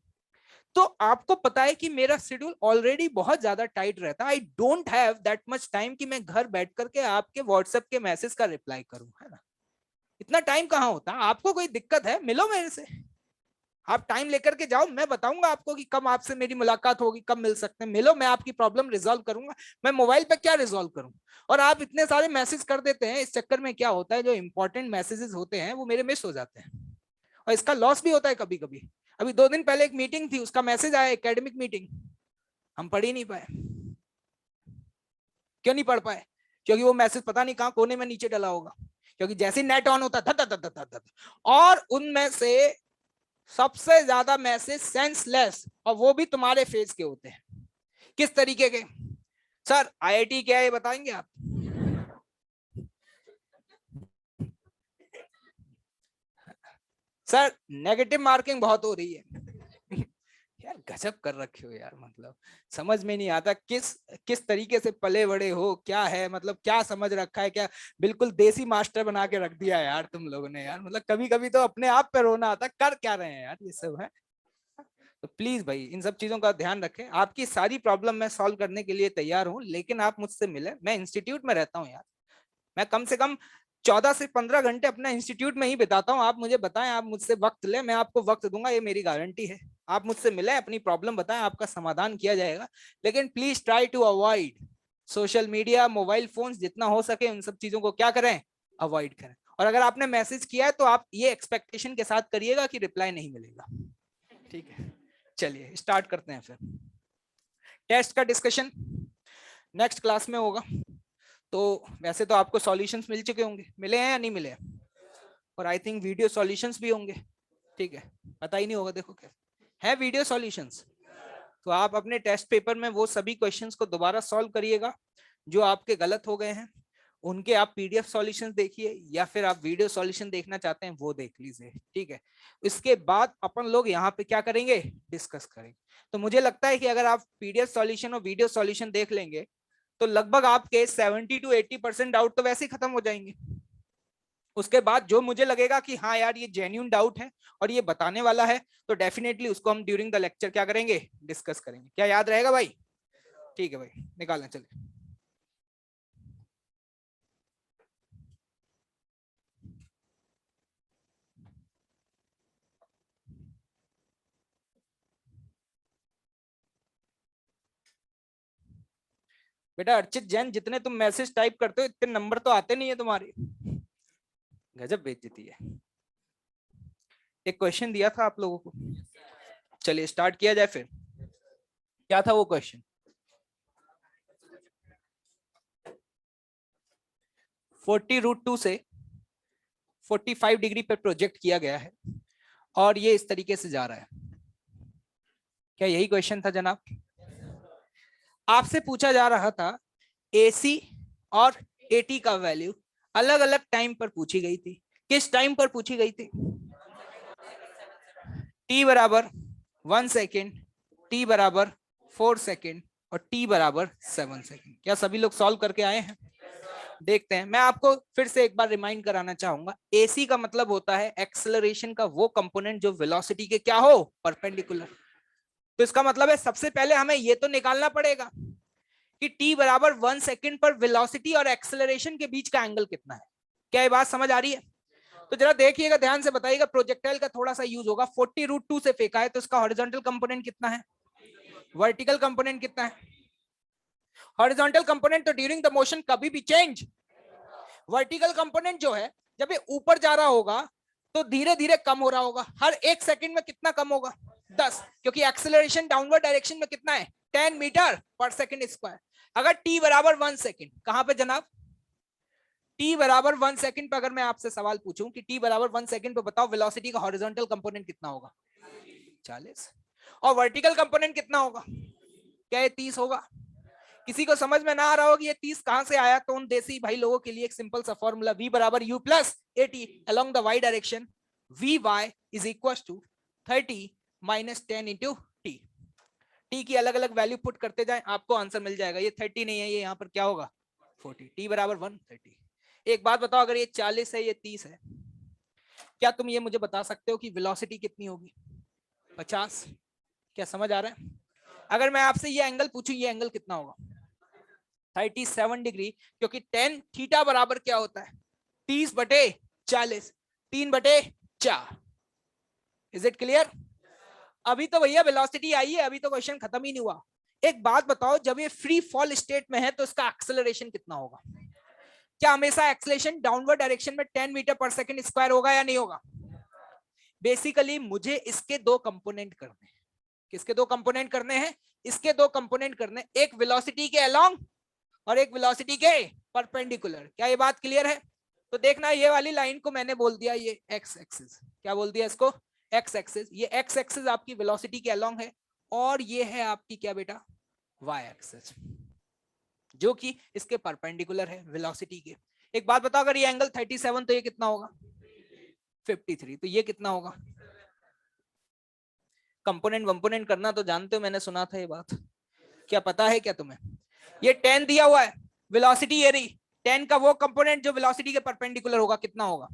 तो आपको पता है कि मेरा शेड्यूल ऑलरेडी बहुत ज्यादा टाइट रहता है। I don't have that much time कि मैं घर बैठ करके आपके व्हाट्सएप के मैसेज का रिप्लाई करूं, है ना? इतना टाइम कहाँ होता है? आपको कोई दिक्कत है, मिलो मेरे से, आप टाइम लेकर के जाओ, मैं बताऊंगा आपको कि कब आपसे मेरी मुलाकात होगी, कब मिल सकते हैं, मिलो, मैं आपकी प्रॉब्लम रिजॉल्व करूंगा। मैं मोबाइल पे क्या रिजॉल्व करूं? और आप इतने सारे मैसेज कर देते हैं, इस चक्कर में क्या होता है, जो इंपॉर्टेंट मैसेजेस होते हैं वो मेरे मिस हो जाते हैं, और इसका लॉस भी होता है कभी कभी। अभी 2 दिन पहले एक मीटिंग थी, उसका मैसेज आया, एकेडमिक मीटिंग, हम पढ़ ही नहीं पाए। क्यों नहीं पढ़ पाए? क्योंकि वो मैसेज पता नहीं कहां कोने में नीचे डला होगा, क्योंकि जैसे नेट ऑन होता था, और उनमें से सबसे ज्यादा मैसेज सेंसलेस, और वो भी तुम्हारे फेज के होते हैं। किस तरीके के? सर आईआईटी क्या है ये बताएंगे आप? सर नेगेटिव मार्किंग बहुत हो रही है। यार गजब कर रखे हो यार, मतलब समझ में नहीं आता किस तरीके से पले बड़े हो, क्या है, मतलब क्या समझ रखा है, क्या बिल्कुल देसी मास्टर बना के रख दिया है यार तुम लोगों ने यार। मतलब कभी कभी तो अपने आप पे रोना आता, कर क्या रहे हैं यार ये सब है। तो प्लीज भाई इन सब चीजों का ध्यान रखें। आपकी सारी प्रॉब्लम मैं सॉल्व करने के लिए तैयार हूँ, लेकिन आप मुझसे मिले, मैं इंस्टीट्यूट में रहता हूँ यार, मैं कम से कम 14 से 15 घंटे अपना इंस्टीट्यूट में ही बिताता हूँ। आप मुझे बताएं, आप मुझसे वक्त ले, मैं आपको वक्त दूंगा, ये मेरी गारंटी है। आप मुझसे मिले, अपनी प्रॉब्लम बताएं, आपका समाधान किया जाएगा। लेकिन please try to avoid social media, mobile phone, जितना हो सके उन सब चीजों को क्या करें, अवॉइड करें। और अगर आपने मैसेज किया है तो आप ये एक्सपेक्टेशन के साथ करिएगा कि रिप्लाई नहीं मिलेगा। ठीक है, चलिए स्टार्ट करते हैं। फिर टेस्ट का डिस्कशन नेक्स्ट क्लास में होगा। तो वैसे तो आपको सॉल्यूशंस मिल चुके होंगे, मिले हैं या नहीं मिले? और आई थिंक वीडियो सॉल्यूशंस भी होंगे। ठीक है, पता ही नहीं होगा, देखो क्या है वीडियो सॉल्यूशंस। तो आप अपने टेस्ट पेपर में वो सभी क्वेश्चंस को दोबारा सॉल्व करिएगा जो आपके गलत हो गए हैं। उनके आप पीडीएफ सॉल्यूशंस देखिए, या फिर आप वीडियो सॉल्यूशन देखना चाहते हैं वो देख लीजिए। ठीक है, इसके बाद अपन लोग यहाँ पे क्या करेंगे, डिस्कस करेंगे। तो मुझे लगता है कि अगर आप पीडीएफ सॉल्यूशन और वीडियो सॉल्यूशन देख लेंगे तो लगभग आपके 70 to 80% डाउट तो वैसे ही खत्म हो जाएंगे। उसके बाद जो मुझे लगेगा कि हाँ यार ये जेन्युइन डाउट है और ये बताने वाला है, तो डेफिनेटली उसको हम ड्यूरिंग द लेक्चर क्या करेंगे, डिस्कस करेंगे। क्या याद रहेगा भाई? ठीक है भाई, निकालना चलिए। बेटा अर्चित जैन, जितने तुम मैसेज टाइप करते हो इतने नंबर तो आते नहीं है तुम्हारे, गजब बेइज्जती है। एक क्वेश्चन दिया था आप लोगों को, चलिए स्टार्ट किया जाए फिर। क्या था वो क्वेश्चन? √2 से 45 डिग्री पे प्रोजेक्ट किया गया है और ये इस तरीके से जा रहा है। क्या यही क्वेश्चन था जनाब? आपसे पूछा जा रहा था AC और AT का वैल्यू अलग अलग टाइम पर पूछी गई थी। किस टाइम पर पूछी गई थी? T बराबर 1 सेकेंड, T बराबर 4 सेकेंड और T बराबर 7 सेकेंड। क्या सभी लोग सॉल्व करके आए हैं? देखते हैं। मैं आपको फिर से एक बार रिमाइंड कराना चाहूंगा, AC का मतलब होता है एक्सेलरेशन का वो कंपोनेंट जो वेलोसिटी के क्या हो, परपेंडिकुलर। तो इसका मतलब है सबसे पहले हमें ये तो निकालना पड़ेगा कि T बराबर 1 सेकेंड पर वेलोसिटी और एक्सेलरेशन के बीच का एंगल कितना है। क्या ये बात समझ आ रही है? तो जरा देखिएगा, ध्यान से बताइएगा। प्रोजेक्टाइल का थोड़ा सा यूज होगा। 40√2 से फेंका है तो इसका हॉरिजॉन्टल कंपोनेंट कितना है, वर्टिकल कंपोनेंट कितना है? हॉरिजॉन्टल कंपोनेंट तो ड्यूरिंग द मोशन कभी भी चेंज। वर्टिकल कंपोनेंट जो है जब ये ऊपर जा रहा होगा तो धीरे धीरे कम हो रहा होगा। हर 1 सेकंड में कितना कम होगा? 10, क्योंकि एक्सेलरेशन डाउनवर्ड डायरेक्शन में कितना है? 10 मीटर पर सेकंड स्क्वायर। अगर T बराबर 1 सेकंड, कहां पे जनाब? T बराबर 1 सेकंड पर अगर मैं आपसे सवाल पूछूं कि T बराबर 1 सेकंड पर बताओ वेलोसिटी का हॉरिजॉन्टल कंपोनेंट कितना होगा? 40। और वर्टिकल कंपोनेंट कितना होगा? क्या ये 30 होगा? किसी को समझ में ना आ रहा हो कि ये 30 कहां से आया, तो उन देसी भाई लोगों के लिए एक सिंपल सा फॉर्मूला, V बराबर U plus AT along the y direction, Vy is equal to 30 minus 10 into T। T की अलग अलग वैल्यू पुट करते जाएं, आपको आंसर मिल जाएगा। ये 30 नहीं है, ये यहाँ पर क्या होगा? 40। T बराबर 130। एक बात बताओ, अगर ये 40 है, ये 30 है, क्या तुम ये मुझे बता सकते हो कि वेलोसिटी कितनी होगी? 50। क्या समझ आ रहा है? अगर मैं आपसे ये एंगल पूछूं, ये एंगल कितना होगा? 37 डिग्री, क्योंकि 10 थीटा बराबर क्या होता है? 30/40, 3/4। Is it clear? अभी तो भैया वेलोसिटी आई है, अभी तो क्वेश्चन खत्म ही नहीं हुआ। एक बात बताओ, जब ये फ्री फॉल स्टेट में है तो इसका एक्सेलरेशन कितना होगा? क्या हमेशा एक्सेलरेशन डाउनवर्ड डायरेक्शन में 10 मीटर पर सेकंड स्क्वायर होगा या नहीं होगा? बेसिकली मुझे इसके दो कंपोनेंट करने हैं। किसके दो कंपोनेंट करने हैं? इसके दो कंपोनेंट करने, एक वेलोसिटी के अलोंग और एक वेलोसिटी के परपेंडिकुलर। क्या ये बात क्लियर है? तो देखना, ये वाली लाइन को मैंने बोल दिया ये एक्स एक्सिस। क्या बोल दिया इसको? X axis. ये एक्स एक्सिस आपकी वेलोसिटी के अलोंग है और ये है आपकी क्या बेटा? वाई एक्सिस, जो कि इसके परपेंडिकुलर है वेलोसिटी के। एक बात बताओ, अगर ये एंगल 37 तो ये कितना होगा? 53। तो ये कितना होगा? कंपोनेंट वंपोनेंट करना तो जानते हो, मैंने सुना था ये बात। क्या पता है क्या तुम्हें? ये 10 दिया हुआ है, वेलोसिटी ये रही। 10 का वो कंपोनेंट जो वेलोसिटी के परपेंडिकुलर होगा, कितना होगा?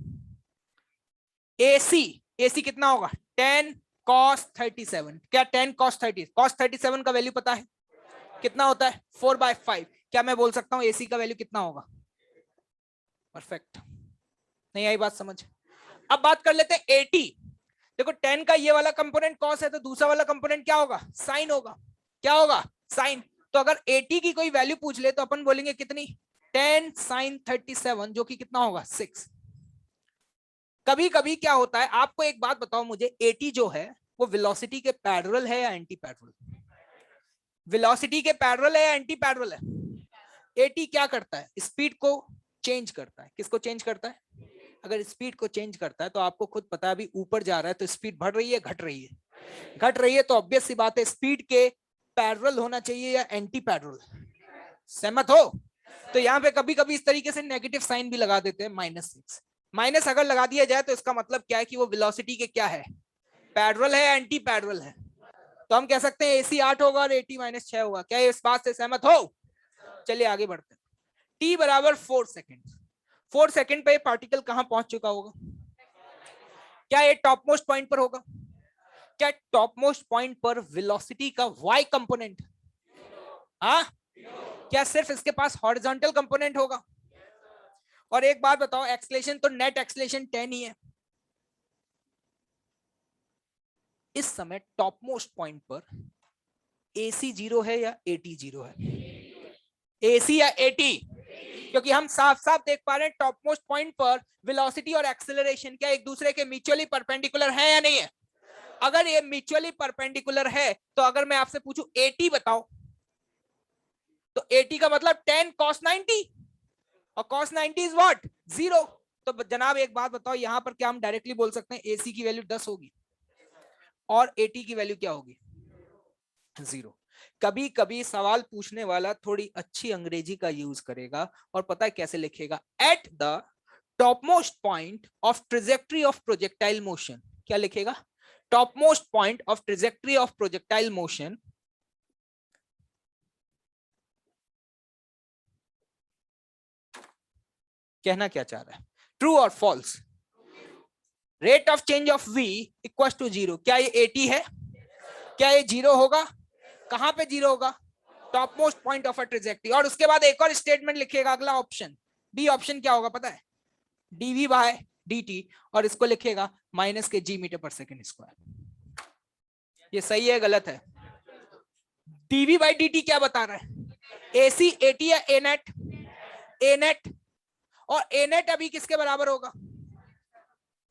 AC। AC कितना होगा? 10 cos 37। क्या 10 cos 30? cos 37 का वैल्यू पता है कितना होता है? 4/5। क्या मैं बोल सकता हूं AC का वैल्यू कितना होगा? परफेक्ट। नहीं आई बात समझ? अब बात कर लेते हैं AT। देखो 10 का ये वाला कंपोनेंट cos है तो दूसरा वाला कंपोनेंट क्या होगा? साइन होगा। क्या होगा? साइन। तो अगर AT की कोई वैल्यू पूछ ले तो अपन बोलेंगे कितनी? 10 sin 37, जो कि कितना होगा? 6। कभी कभी क्या होता है, आपको एक बात बताओ मुझे, AT जो है वो वेलोसिटी के पैरेलल है या एंटी पैरेलल? वेलोसिटी के पैरेलल है या एंटी पैरेलल है? AT क्या करता है? स्पीड को चेंज करता है। किसको चेंज करता है? अगर स्पीड को चेंज करता है तो आपको खुद पता है, अभी ऊपर जा रहा है तो स्पीड बढ़ रही है, घट रही है? घट रही है, तो ऑब्वियस सी बात है स्पीड के पैरेलल होना चाहिए या एंटी पैरेलल। सहमत हो? तो यहाँ पे कभी कभी इस तरीके से नेगेटिव साइन भी लगा देते हैं, -6। माइनस अगर लगा दिया जाए तो इसका मतलब क्या है कि वो वेलोसिटी के क्या है? पैरेलल है या एंटी पैरेलल है? तो हम कह सकते हैं AC 8 होगा और AT -6 होगा। क्या इस बात से सहमत हो? चलिए आगे बढ़ते हैं। T बराबर 4 सेकेंड। 4 सेकेंड पे पार्टिकल कहां पहुंच चुका होगा? क्या ये टॉप मोस्ट पॉइंट पर होगा? क्या टॉप मोस्ट पॉइंट पर वेलोसिटी का y कंपोनेंट, हाँ, क्या सिर्फ इसके पास हॉरिजॉन्टल कंपोनेंट होगा? और एक बात बताओ, एक्सेलरेशन तो नेट एक्सेलरेशन 10 ही है। इस समय टॉप मोस्ट पॉइंट पर AC 0 है या AT 0 है? AC या AT? क्योंकि हम साफ साफ देख पा रहे हैं टॉप मोस्ट पॉइंट पर वेलोसिटी और एक्सेलरेशन क्या एक दूसरे के म्यूचुअली परपेंडिकुलर है या नहीं है? अगर ये म्यूचुअली परपेंडिकुलर है तो अगर मैं आपसे पूछूं 80 बताओ, तो 80 का मतलब 10 cos 90, और cos 90 इज व्हाट, 0। तो जनाब एक बात बताओ, यहां पर क्या हम डायरेक्टली बोल सकते हैं AC की वैल्यू 10 होगी और 80 की वैल्यू क्या होगी, 0। कभी कभी सवाल पूछने वाला थोड़ी अच्छी अंग्रेजी का यूज करेगा और पता है कैसे लिखेगा, at the top most point of trajectory of projectile motion. क्या लिखेगा, top most point of trajectory of projectile motion कहना क्या चाह रहा है, ट्रू और false. Rate of change of v equal to 0, क्या ये 80 है, क्या ये 0 होगा, कहां पे 0 होगा, top most point of a trajectory. और उसके बाद एक और स्टेटमेंट लिखेगा, अगला ऑप्शन डी ऑप्शन क्या होगा पता है, dv बाय dt, और इसको लिखेगा माइनस के g metre per second square. ये सही है गलत है, dv बाय dt क्या बता रहा है, AC 80 या a नेट, a नेट, और a नेट अभी किसके बराबर होगा,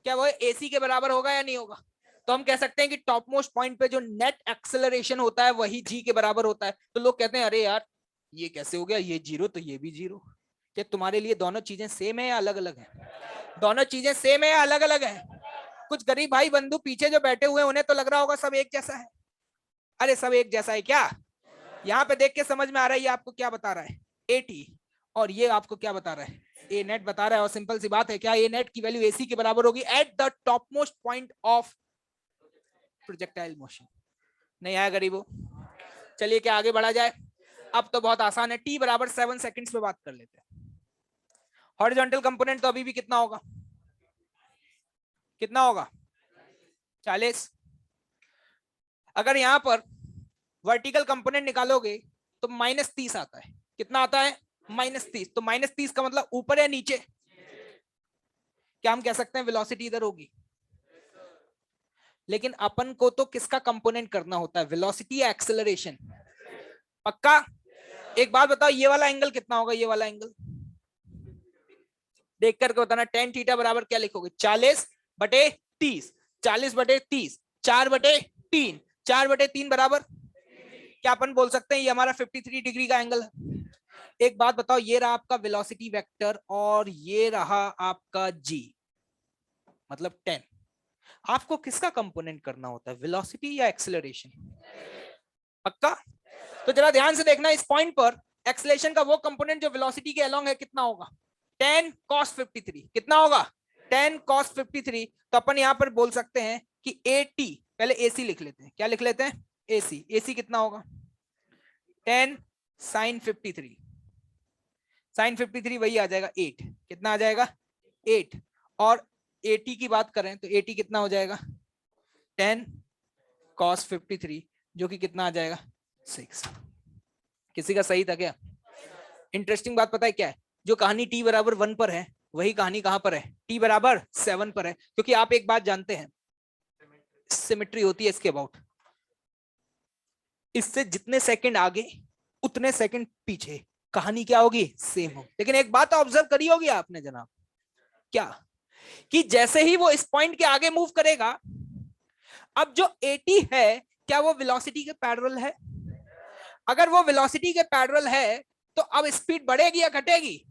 क्या वो AC के बराबर होगा या नहीं होगा। तो हम कह सकते हैं कि टॉप मोस्ट पॉइंट पे जो नेट एक्सेलरेशन होता है वही g के बराबर होता है। तो लोग कहते हैं अरे यार ये कैसे हो गया, ये 0 तो ये भी 0। क्या तुम्हारे लिए दोनों चीजें सेम है या अलग अलग है, दोनों चीजें सेम है या अलग अलग है। कुछ गरीब भाई बंधु पीछे जो बैठे हुए हैं उन्हें तो लग रहा होगा सब एक जैसा है, अरे सब एक जैसा है क्या, यहाँ पे देख के समझ में आ रहा है ये आपको क्या बता रहा है 80, और ये आपको क्या बता रहा है ए नेट बता रहा है। और सिंपल सी बात है, क्या ए नेट की वैल्यू AC के बराबर होगी eight the top most point of projectile motion. नहीं आया गरीबों, चलिए क्या आगे बढ़ा जाए। अब तो बहुत आसान है, t बराबर 7 सेकंड्स पे बात कर लेते हैं। हॉरिजॉन्टल कंपोनेंट तो अभी भी कितना होगा, कितना होगा 40। अगर यहां पर वर्टिकल कंपोनेंट निकालोगे तो -30 आता है, कितना आता है -30। तो -30 का मतलब ऊपर या नीचे, क्या हम कह सकते हैं वेलोसिटी इधर होगी, लेकिन अपन को तो किसका कंपोनेंट करना होता है, वेलोसिटी या एक्सेलरेशन। पक्का, एक बात बताओ ये वाला एंगल कितना होगा, ये वाला एंगल देख करके बताना। tan थीटा बराबर क्या लिखोगे, 40/30, 40/30, 4/3, 4/3 बराबर, क्या अपन बोल सकते हैं ये हमारा 53 डिग्री का एंगल है। एक बात बताओ, ये रहा आपका वेलोसिटी वेक्टर और ये रहा आपका g, मतलब 10। आपको किसका कंपोनेंट करना होता है, वेलोसिटी या एक्सेलरेशन। पक्का, तो जरा ध्यान से देखना, इस पॉइंट पर एक्सेलरेशन का वो कंपोनेंट जो वेलोसिटी के अलोंग है कितना होगा, 10 cos 53, कितना होगा 10 cos 53। तो अपन यहां पर बोल सकते हैं कि 80, पहले AC लिख लेते हैं, क्या लिख लेते हैं AC, AC कितना होगा 10 sin 53, sin 53 वही आ जाएगा 8, कितना आ जाएगा 8। और 80 की बात करें तो 80 कितना हो जाएगा 10 cos 53, जो कि कितना आ जाएगा 6। किसी का सही था क्या। इंटरेस्टिंग बात पता है क्या है, जो कहानी t बराबर 1 पर है वही कहानी कहां पर है, t बराबर 7 पर है। क्योंकि आप एक बात जानते हैं, सिमेट्री होती है इसके अबाउट, इससे जितने सेकंड आगे उतने सेकंड पीछे कहानी क्या होगी, सेम हो। लेकिन एक बात ऑब्जर्व करी होगी आपने जनाब, क्या, कि जैसे ही वो इस पॉइंट के आगे मूव करेगा, अब जो 80 है क्या वो वेलोसिटी के पैरेलल है, अगर वो वेलोसिटी के पैरेलल है तो अब स्पीड बढ़ेगी या घटेगी,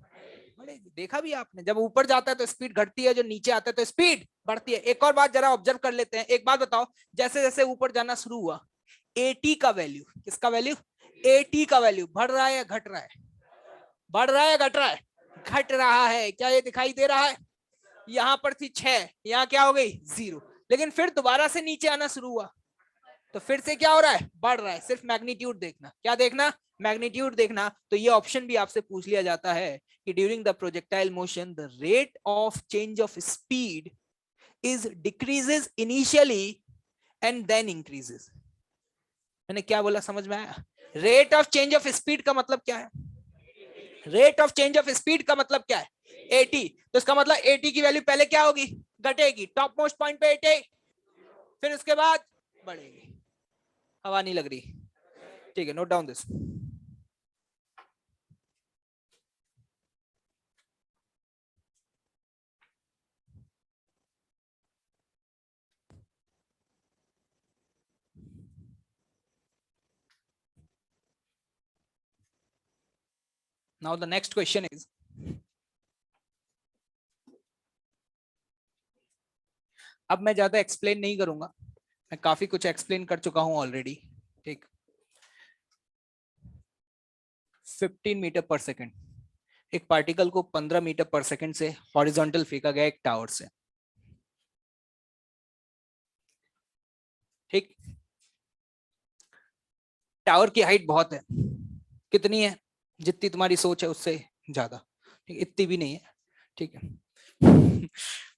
बढ़ेगी। देखा भी आपने, जब ऊपर जाता है तो स्पीड घटती है, जो नीचे आता है तो स्पीड बढ़ती है। एक और बात जरा ऑब्जर्व कर लेते हैं, एक बात बताओ, जैसे जैसे ऊपर जाना शुरू हुआ AT का वैल्यू, किसका वैल्यू, AT का वैल्यू बढ़ रहा है या घट रहा है, बढ़ रहा है या घट रहा है, घट रहा है। क्या ये दिखाई दे रहा है, यहां पर थी 6, यहाँ क्या हो गई 0, लेकिन फिर दोबारा से नीचे आना शुरू हुआ तो फिर से क्या हो रहा है, बढ़ रहा है। सिर्फ मैग्नीट्यूड देखना, क्या देखना, मैग्नीट्यूड देखना। तो ये ऑप्शन भी आपसे पूछ लिया जाता है कि during the projectile motion the rate of change of speed is decreases initially and then increases. मैंने क्या बोला समझ में आया, rate of change of speed का मतलब क्या है, rate of change of speed का मतलब क्या है 80, तो इसका मतलब 80 की वैल्यू पहले क्या होगी, घटेगी, टॉप मोस्ट पॉइंट पे 80, फिर उसके बाद बढ़ेगी। हवा नहीं लग रही, ठीक है, note down this. Now the next question is, अब मैं ज्यादा एक्सप्लेन नहीं करूंगा, मैं काफी कुछ एक्सप्लेन कर चुका हूं ऑलरेडी। ठीक, 15 मीटर पर सेकेंड, एक पार्टिकल को 15 मीटर पर सेकेंड से हॉरिजॉन्टल फेंका गया एक टावर से। ठीक, टावर की हाइट बहुत है, कितनी है? जितनी तुम्हारी सोच है उससे ज्यादा, ठीक, इतनी भी नहीं है। ठीक है,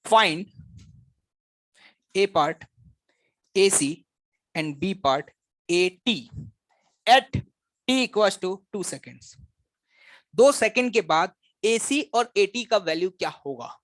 find A part A C and B part A t at t equals to 2 seconds. 2 second के बाद ए सी और ए टी का वैल्यू क्या होगा?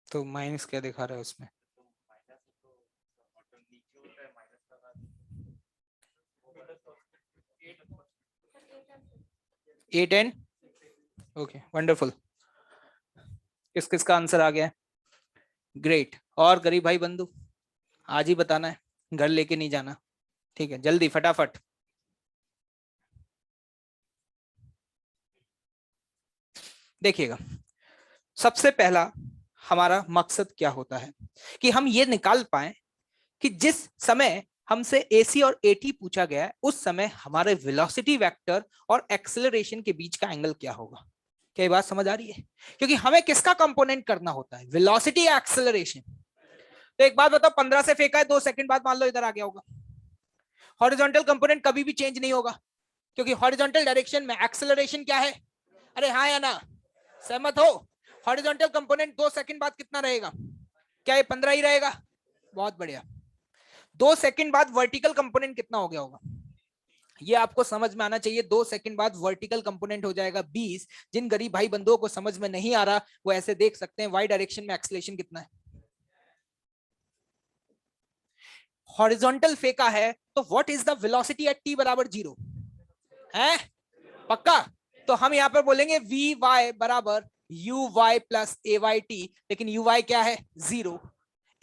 तो माइनस क्या दिखा रहा है उसमें? At and okay, wonderful. किस किस का आंसर आ गया? ग्रेट। और गरीब भाई बंधु, आज ही बताना है, घर लेके नहीं जाना। ठीक है, जल्दी फटाफट। देखिएगा, सबसे पहला हमारा मकसद क्या होता है कि हम ये निकाल पाए कि जिस समय हमसे एसी और एटी पूछा गया है उस समय हमारे वेलोसिटी वेक्टर और एक्सेलरेशन के बीच का एंगल क्या होगा। क्या ये बात समझ आ रही है? क्योंकि हमें किसका कंपोनेंट करना होता है, वेलोसिटी या एक्सेलरेशन। तो एक बात बताओ, 15 से फेंका है, 2 सेकंड बाद मान लो इधर आ गया होगा, हॉरिजॉन्टल कंपोनेंट कभी भी चेंज नहीं होगा, क्योंकि हॉरिजॉन्टल डायरेक्शन में एक्सेलरेशन क्या है? अरे हाँ या ना, सहमत हो? हॉरिजॉन्टल कंपोनेंट 2 सेकंड बाद कितना रहेगा? क्या ये 15 ही रहेगा? बहुत बढ़िया। 2 सेकंड बाद वर्टिकल कंपोनेंट कितना हो गया होगा? ये आपको समझ में आना चाहिए। 2 सेकंड बाद वर्टिकल कंपोनेंट हो जाएगा 20। जिन गरीब भाई बंधुओं को समझ में नहीं आ रहा वो ऐसे देख सकते हैं, वाई डायरेक्शन में एक्सेलरेशन कितना है? हॉरिजॉन्टल फेंका है तो what is the velocity at t बराबर 0 है? पक्का? तो हम यहां पर बोलेंगे वी वाई बराबर u y plus a y t, लेकिन यू वाई क्या है? 0।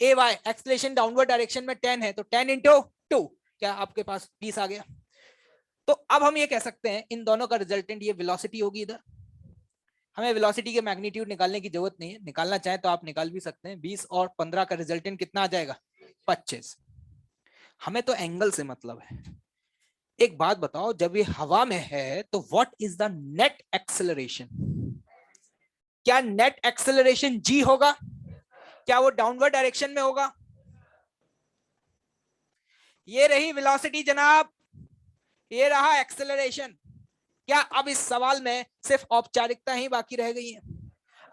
A y acceleration downward direction में 10 है, तो 10 इंटू 2, क्या आपके पास 20 आ गया? तो अब हम ये कह सकते हैं इन दोनों का रिजल्टेंट ये वेलोसिटी होगी। इधर हमें वेलोसिटी के मैग्नीट्यूड निकालने की जरूरत नहीं है, निकालना चाहे तो आप निकाल भी सकते हैं। 20 और 15 का रिजल्टेंट कितना आ जाएगा? 25। हमें तो एंगल से मतलब है। एक बात बताओ, जब ये हवा में है तो what is the net acceleration? क्या नेट एक्सेलरेशन जी होगा? क्या वो डाउनवर्ड डायरेक्शन में होगा? ये रही वेलोसिटी जनाब, ये रहा एक्सेलरेशन। क्या अब इस सवाल में सिर्फ औपचारिकता ही बाकी रह गई है?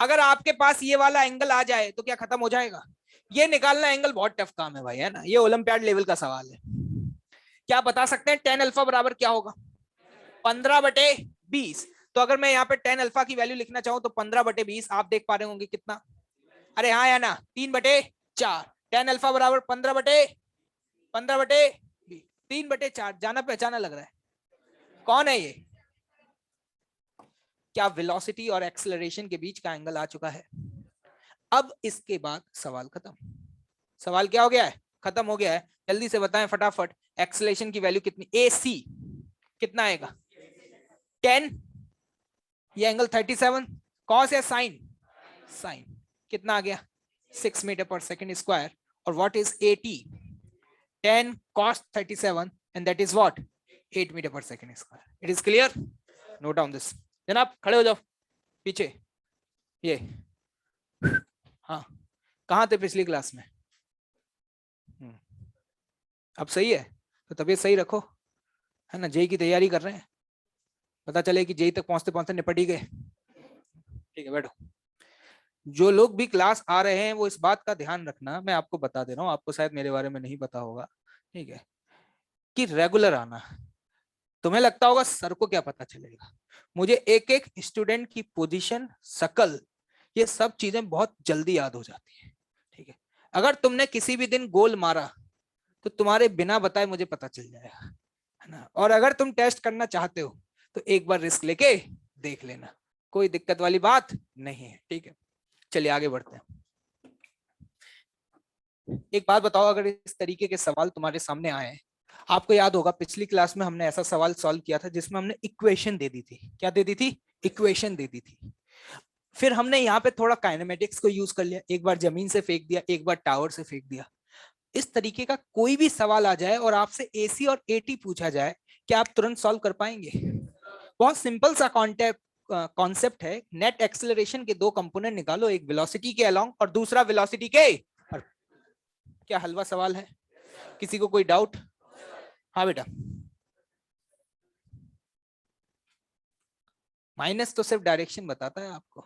अगर आपके पास ये वाला एंगल आ जाए तो क्या खत्म हो जाएगा? ये निकालना एंगल बहुत टफ काम है भाई, है ना? ये ओलंपियाड लेवल का सवाल है। क्या बता सकते हैं 10 अल्फा बराबर क्या होगा? 15/20। तो अगर मैं यहाँ पे 10 अल्फा की वैल्यू लिखना चाहूं तो 15/20 आप देख पा रहे होंगे कितना? अरे हाँ या ना, 3/4। 10 अल्फा बराबर 15/20, 3/4। जाना पहचाना लग रहा है, कौन है ये? क्या वेलोसिटी और एक्सेलरेशन के बीच का एंगल आ चुका है? अब इसके बाद सवाल खत्म। सवाल क्या हो गया है? खत्म हो गया है। जल्दी से बताएं फटाफट, एक्सेलरेशन की वैल्यू कितनी? ए सी कितना आएगा? 10, ये एंगल 37, कॉस या साइन? साइन। कितना आ गया? 6 मीटर पर सेकेंड स्क्वायर। और what is A T? 10 cos 37 and that is what? 8 metre per second square. It is clear? Note down this. जनाब खड़े हो जाओ पीछे। ये हाँ, कहाँ थे पिछली क्लास में? अब सही है? तो तबीयत सही रखो, है ना? जेई की तैयारी कर रहे हैं, पता चले कि जेई तक पहुंचते पहुंचते निपट ही गए। ठीक है, बैठो। जो लोग भी क्लास आ रहे हैं वो इस बात का ध्यान रखना, मैं आपको बता दे रहा हूँ, आपको शायद मेरे बारे में नहीं पता होगा, ठीक है, कि रेगुलर आना। तुम्हें लगता होगा सर को क्या पता चलेगा, मुझे एक एक स्टूडेंट की पोजीशन, शकल, ये सब चीजें बहुत जल्दी याद हो जाती है। ठीक है, अगर तुमने किसी भी दिन गोल मारा तो तुम्हारे बिना बताए मुझे पता चल जाएगा, है ना। और अगर तुम टेस्ट करना चाहते हो तो एक बार रिस्क लेके देख लेना, कोई दिक्कत वाली बात नहीं है। ठीक है, चलिए आगे बढ़ते हैं। एक बात बताओ, अगर इस तरीके के सवाल तुम्हारे सामने आए, आपको याद होगा पिछली क्लास में हमने ऐसा सवाल सॉल्व किया था जिसमें हमने इक्वेशन दे दी थी। क्या दे दी थी? इक्वेशन दे दी थी। फिर हमने यहाँ पे थोड़ा काइनेमेटिक्स को यूज कर लिया, एक बार जमीन से फेंक दिया, एक बार टावर से फेंक दिया। इस तरीके का कोई भी सवाल आ जाए और आपसे एसी और एटी पूछा जाए, क्या आप तुरंत सॉल्व कर पाएंगे? बहुत सिंपल सा कॉन्सेप्ट है। नेट एक्सेलरेशन के दो कंपोनेंट निकालो, एक वेलोसिटी के अलोंग और दूसरा वेलोसिटी के। क्या हलवा सवाल है? किसी को कोई डाउट? हाँ बेटा, माइनस तो सिर्फ डायरेक्शन बताता है आपको।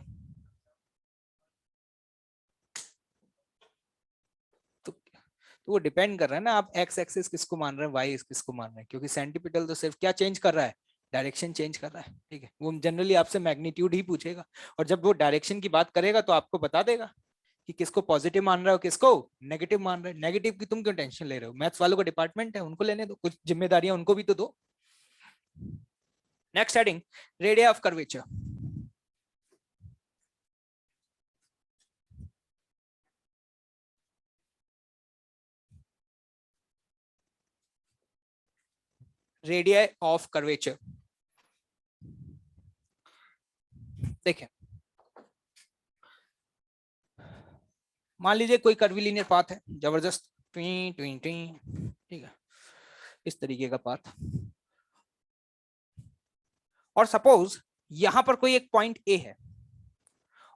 तो वो डिपेंड कर रहा है ना, आप एक्स एक्सिस किसको मान रहे हैं, वाई किसको मान रहे हैं, क्योंकि सेंटीपिटल तो सिर्फ क्या चेंज कर रहा है? डायरेक्शन चेंज कर रहा है। ठीक है, वो जनरली आपसे मैग्नीट्यूड ही पूछेगा, और जब वो डायरेक्शन की बात करेगा तो आपको बता देगा कि किसको पॉजिटिव मान रहे हो, किसको नेगेटिव मान रहे हो। नेगेटिव की तुम क्यों टेंशन ले रहे हो? मैथ्स वालों का डिपार्टमेंट है, उनको लेने दो, कुछ जिम्मेदारियां उनको भी तो दो। Next heading, radius of curvature. Radius of curvature. देखें, मान लीजिए कोई कर्वीलिनियर पाथ है, जबरदस्त, ट्वी ट्वी ट्वी, ठीक है, इस तरीके का पाथ, और सपोज यहां पर कोई एक पॉइंट ए है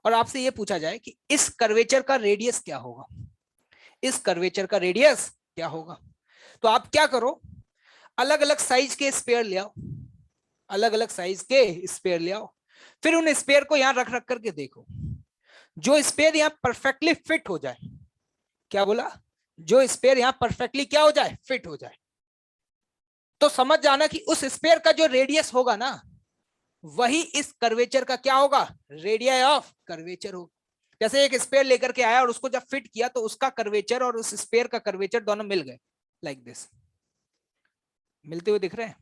और आपसे यह पूछा जाए कि इस कर्वेचर का रेडियस क्या होगा, इस कर्वेचर का रेडियस क्या होगा। तो आप क्या करो, अलग अलग साइज के स्पेयर ले आओ, अलग अलग साइज के स्पेयर ले आओ, फिर उन स्पेयर को यहां रख रख करके देखो, जो स्पेयर यहां परफेक्टली फिट हो जाए। क्या बोला? जो स्पेयर यहां परफेक्टली क्या हो जाए? फिट हो जाए। तो समझ जाना कि उस स्पेयर का जो रेडियस होगा ना, वही इस कर्वेचर का क्या होगा? रेडियस ऑफ कर्वेचर होगा। जैसे एक स्पेयर लेकर के आया और उसको जब फिट किया तो उसका कर्वेचर और उस स्पेयर का कर्वेचर दोनों मिल गए, लाइक दिस। मिलते हुए दिख रहे हैं?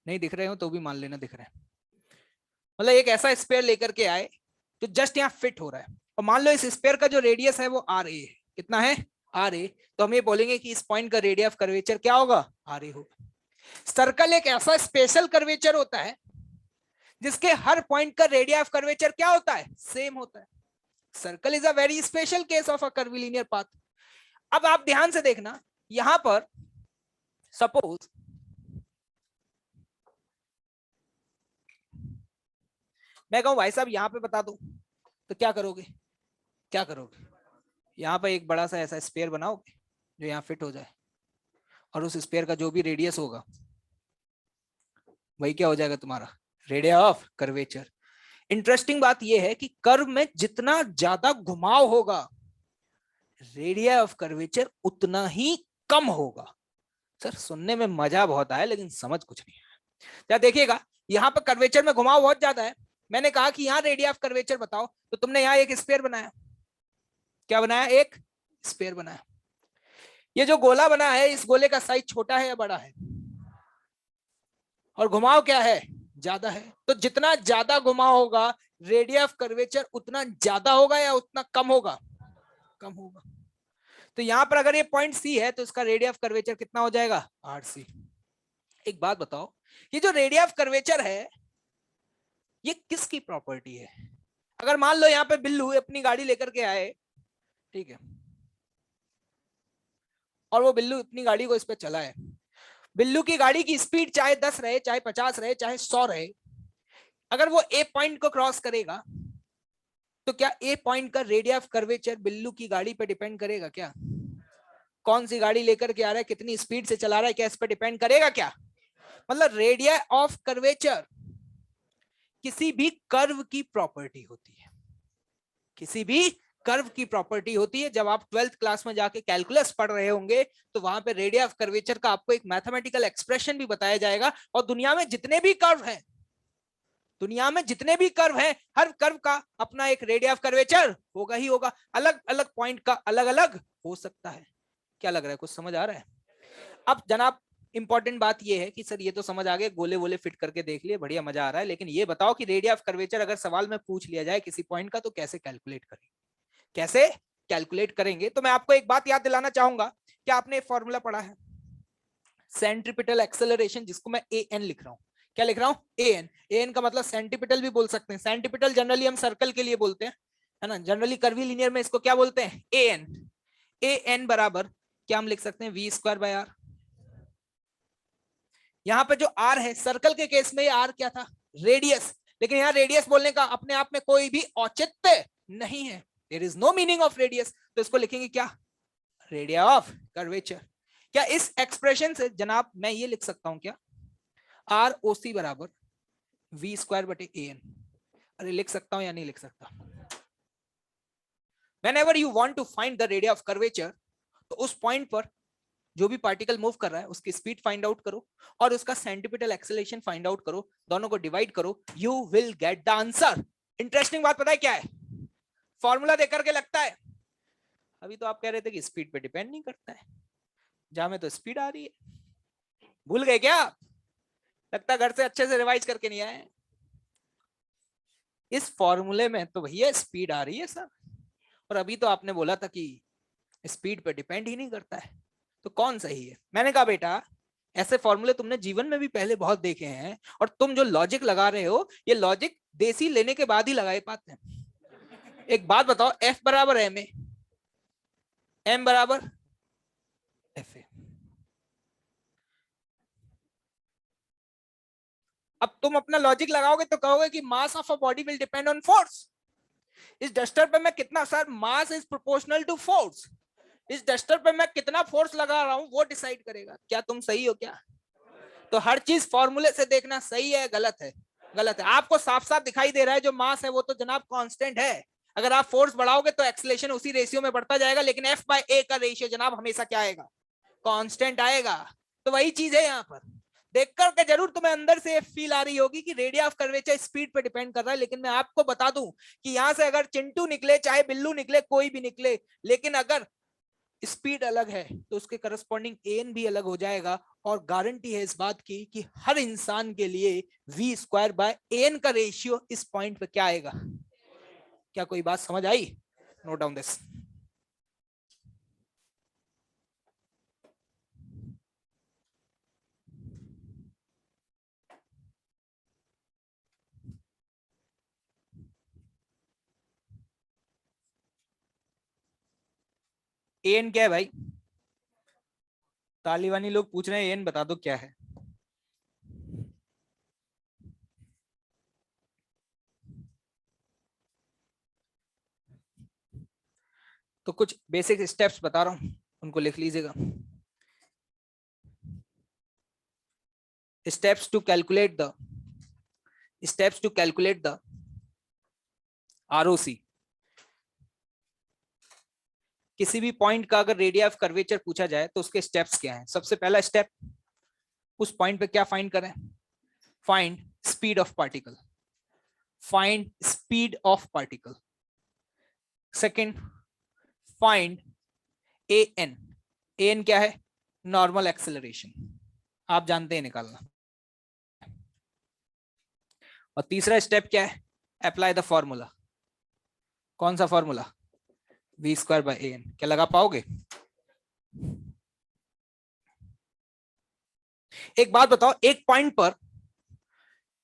नहीं दिख रहे हो तो भी मान लेना दिख रहे हैं। मतलब एक ऐसा स्पेयर लेकर के आए जो जस्ट यहाँ फिट हो रहा है, और मान लो इस स्पेयर का जो रेडियस है वो आर ए है। कितना है? R A. तो हम ये बोलेंगे कि इस पॉइंट का रेडियस ऑफ कर्वेचर क्या होगा? आर ए होगा। सर्कल एक ऐसा स्पेशल कर्वेचर होता है जिसके हर पॉइंट का रेडियस ऑफ कर्वेचर क्या होता है? सेम होता है। Circle is a very special case of a curvilinear path. अब आप ध्यान से देखना, यहां पर सपोज मैं कहूं भाई साहब यहां पे बता दो, तो क्या करोगे? क्या करोगे? यहां पर एक बड़ा सा ऐसा स्पेयर बनाओगे जो यहां फिट हो जाए, और उस स्पेयर का जो भी रेडियस होगा वही क्या हो जाएगा? तुम्हारा रेडियस ऑफ कर्वेचर। इंटरेस्टिंग बात यह है कि कर्व में जितना ज्यादा घुमाव होगा, रेडियस ऑफ कर्वेचर उतना ही कम होगा। सर सुनने में मजा बहुत आया लेकिन समझ कुछ नहीं आया। क्या देखिएगा, यहाँ पर कर्वेचर में घुमाव बहुत ज्यादा है, मैंने कहा कि यहाँ रेडियस ऑफ कर्वेचर बताओ, तो तुमने यहाँ एक स्पेयर बनाया। क्या बनाया? एक स्पेयर बनाया। ये जो गोला बना है, इस गोले का साइज छोटा है या बड़ा है? और घुमाव क्या है? ज्यादा है। तो जितना ज्यादा घुमाव होगा, रेडियस ऑफ कर्वेचर उतना ज्यादा होगा या उतना कम होगा? कम होगा। तो यहां पर अगर ये पॉइंट सी है तो इसका रेडियस ऑफ कर्वेचर कितना हो जाएगा? R c. एक बात बताओ, ये जो रेडियस ऑफ कर्वेचर है ये किसकी प्रॉपर्टी है? अगर मान लो यहाँ पे बिल्लू अपनी गाड़ी लेकर के आए, ठीक है, और वो बिल्लू अपनी गाड़ी को इस पे चलाए, बिल्लू की गाड़ी की स्पीड चाहे 10 रहे, चाहे 50 रहे, चाहे 100 रहे, अगर वो ए पॉइंट को क्रॉस करेगा तो क्या ए पॉइंट का रेडियस ऑफ कर्वेचर बिल्लू की गाड़ी पे डिपेंड करेगा? क्या कौन सी गाड़ी लेकर के आ रहा है, कितनी स्पीड से चला रहा है, क्या इस पे डिपेंड करेगा? क्या मतलब रेडियस ऑफ कर्वेचर किसी भी कर्व की प्रॉपर्टी होती है, किसी भी कर्व की प्रॉपर्टी होती है। जब आप 12th क्लास में जाके कैलकुलस पढ़ रहे होंगे तो वहां पे रेडियस ऑफ कर्वेचर का आपको एक मैथमेटिकल एक्सप्रेशन भी बताया जाएगा। और दुनिया में जितने भी कर्व हैं, दुनिया में जितने भी कर्व हैं, हर कर्व का अपना एक रेडियस ऑफ कर्वेचर होगा ही होगा। अलग अलग पॉइंट का अलग अलग हो सकता है। क्या लग रहा है, कुछ समझ आ रहा है? अब जनाब इंपॉर्टेंट बात ये है कि सर ये तो समझ आ गए, गोले वोले फिट करके देख लिए, बढ़िया मजा आ रहा है, लेकिन ये बताओ कि रेडियस ऑफ कर्वेचर अगर सवाल में पूछ लिया जाए किसी पॉइंट का तो कैसे कैलकुलेट करेंगे, कैसे कैलकुलेट करेंगे? तो मैं आपको एक बात याद दिलाना चाहूंगा कि आपने फॉर्मूला पढ़ा है सेंट्रीपिटल एक्सेलरेशन, जिसको मैं an लिख रहा हूं। क्या लिख रहा हूं? an का मतलब सेंटीपिटल भी बोल सकते हैं। सेंटीपिटल जनरली हम सर्कल के लिए बोलते हैं, है ना, जनरली कर्वी लीनियर में इसको क्या बोलते हैं? an बराबर क्या हम लिख सकते हैं? v²/r। यहाँ पे जो r है, सर्कल के केस में r क्या था? रेडियस। लेकिन यहाँ रेडियस बोलने का अपने आप में कोई भी औचित्य नहीं है, there is no meaning of radius, तो इसको लिखेंगे क्या? Radius of curvature. क्या इस एक्सप्रेशन से जनाब मैं ये लिख सकता हूं क्या? आर ओ सी बराबर v²/an। अरे लिख सकता हूं या नहीं लिख सकता? Whenever you want to find the radius of curvature, तो उस पॉइंट पर जो भी पार्टिकल मूव कर रहा है उसकी स्पीड फाइंड आउट करो और उसका सेंटीपिटल एक्सेलरेशन फाइंड आउट करो, दोनों को डिवाइड करो, you will get the answer. Interesting बात पता है क्या है? फॉर्मूला देकर के लगता है, अभी तो आप कह रहे थे कि स्पीड पे डिपेंड नहीं करता है, जहां में तो स्पीड आ रही है। भूल गए क्या आप? लगता घर से अच्छे से रिवाइज करके नहीं आए। इस फॉर्मूले में तो भैया स्पीड आ रही है सर, और अभी तो आपने बोला था कि स्पीड पे डिपेंड ही नहीं करता है, तो कौन सही है? मैंने कहा बेटा ऐसे फॉर्मूले तुमने जीवन में भी पहले बहुत देखे हैं, और तुम जो लॉजिक लगा रहे हो ये लॉजिक देसी लेने के बाद ही लगा पाते हैं। एक बात बताओ, F बराबर एम ए, M बराबर एफ ए। अब तुम अपना लॉजिक लगाओगे तो कहोगे कि mass of a body will depend on force. इस डस्टर पे मैं कितना, sir mass is proportional to force, इस डस्टर पे मैं कितना फोर्स लगा रहा हूं वो डिसाइड करेगा। क्या तुम सही हो क्या? तो हर चीज फॉर्मूले से देखना सही है गलत है? गलत है। आपको साफ साफ दिखाई दे रहा है जो मास है वो तो जनाब कांस्टेंट है। अगर आप फोर्स बढ़ाओगे तो एक्सेलरेशन उसी रेशियो में बढ़ता जाएगा, लेकिन F/a का रेशियो जनाब हमेशा क्या आएगा? कांस्टेंट आएगा। तो वही चीज है यहाँ पर, देख करके जरूर तुम्हें अंदर से फील आ रही होगी कि रेडियस ऑफ कर्वेचर स्पीड पे डिपेंड कर रहा है, लेकिन मैं आपको बता दूं कि यहां से अगर चिंटू निकले चाहे बिल्लू निकले कोई भी निकले, लेकिन अगर स्पीड अलग है तो उसके करस्पॉन्डिंग एन भी अलग हो जाएगा। और गारंटी है इस बात की कि हर इंसान के लिए v²/an का रेशियो इस पॉइंट पे क्या आएगा? क्या कोई बात समझ आई? Note down this. एन क्या है भाई? तालिबानी लोग पूछ रहे हैं एन बता दो क्या है। तो कुछ बेसिक स्टेप्स बता रहा हूं, उनको लिख लीजिएगा। Steps to calculate the ROC। किसी भी पॉइंट का अगर रेडियस ऑफ कर्वेचर पूछा जाए तो उसके स्टेप्स क्या हैं? सबसे पहला स्टेप, उस पॉइंट पे क्या फाइंड करें? Find speed of particle, find speed of particle. Second, find an क्या है? नॉर्मल एक्सेलरेशन, आप जानते हैं निकालना। और तीसरा स्टेप क्या है? Apply the formula. कौन सा फॉर्मूला? v²/an। क्या लगा पाओगे? एक बात बताओ, एक पॉइंट पर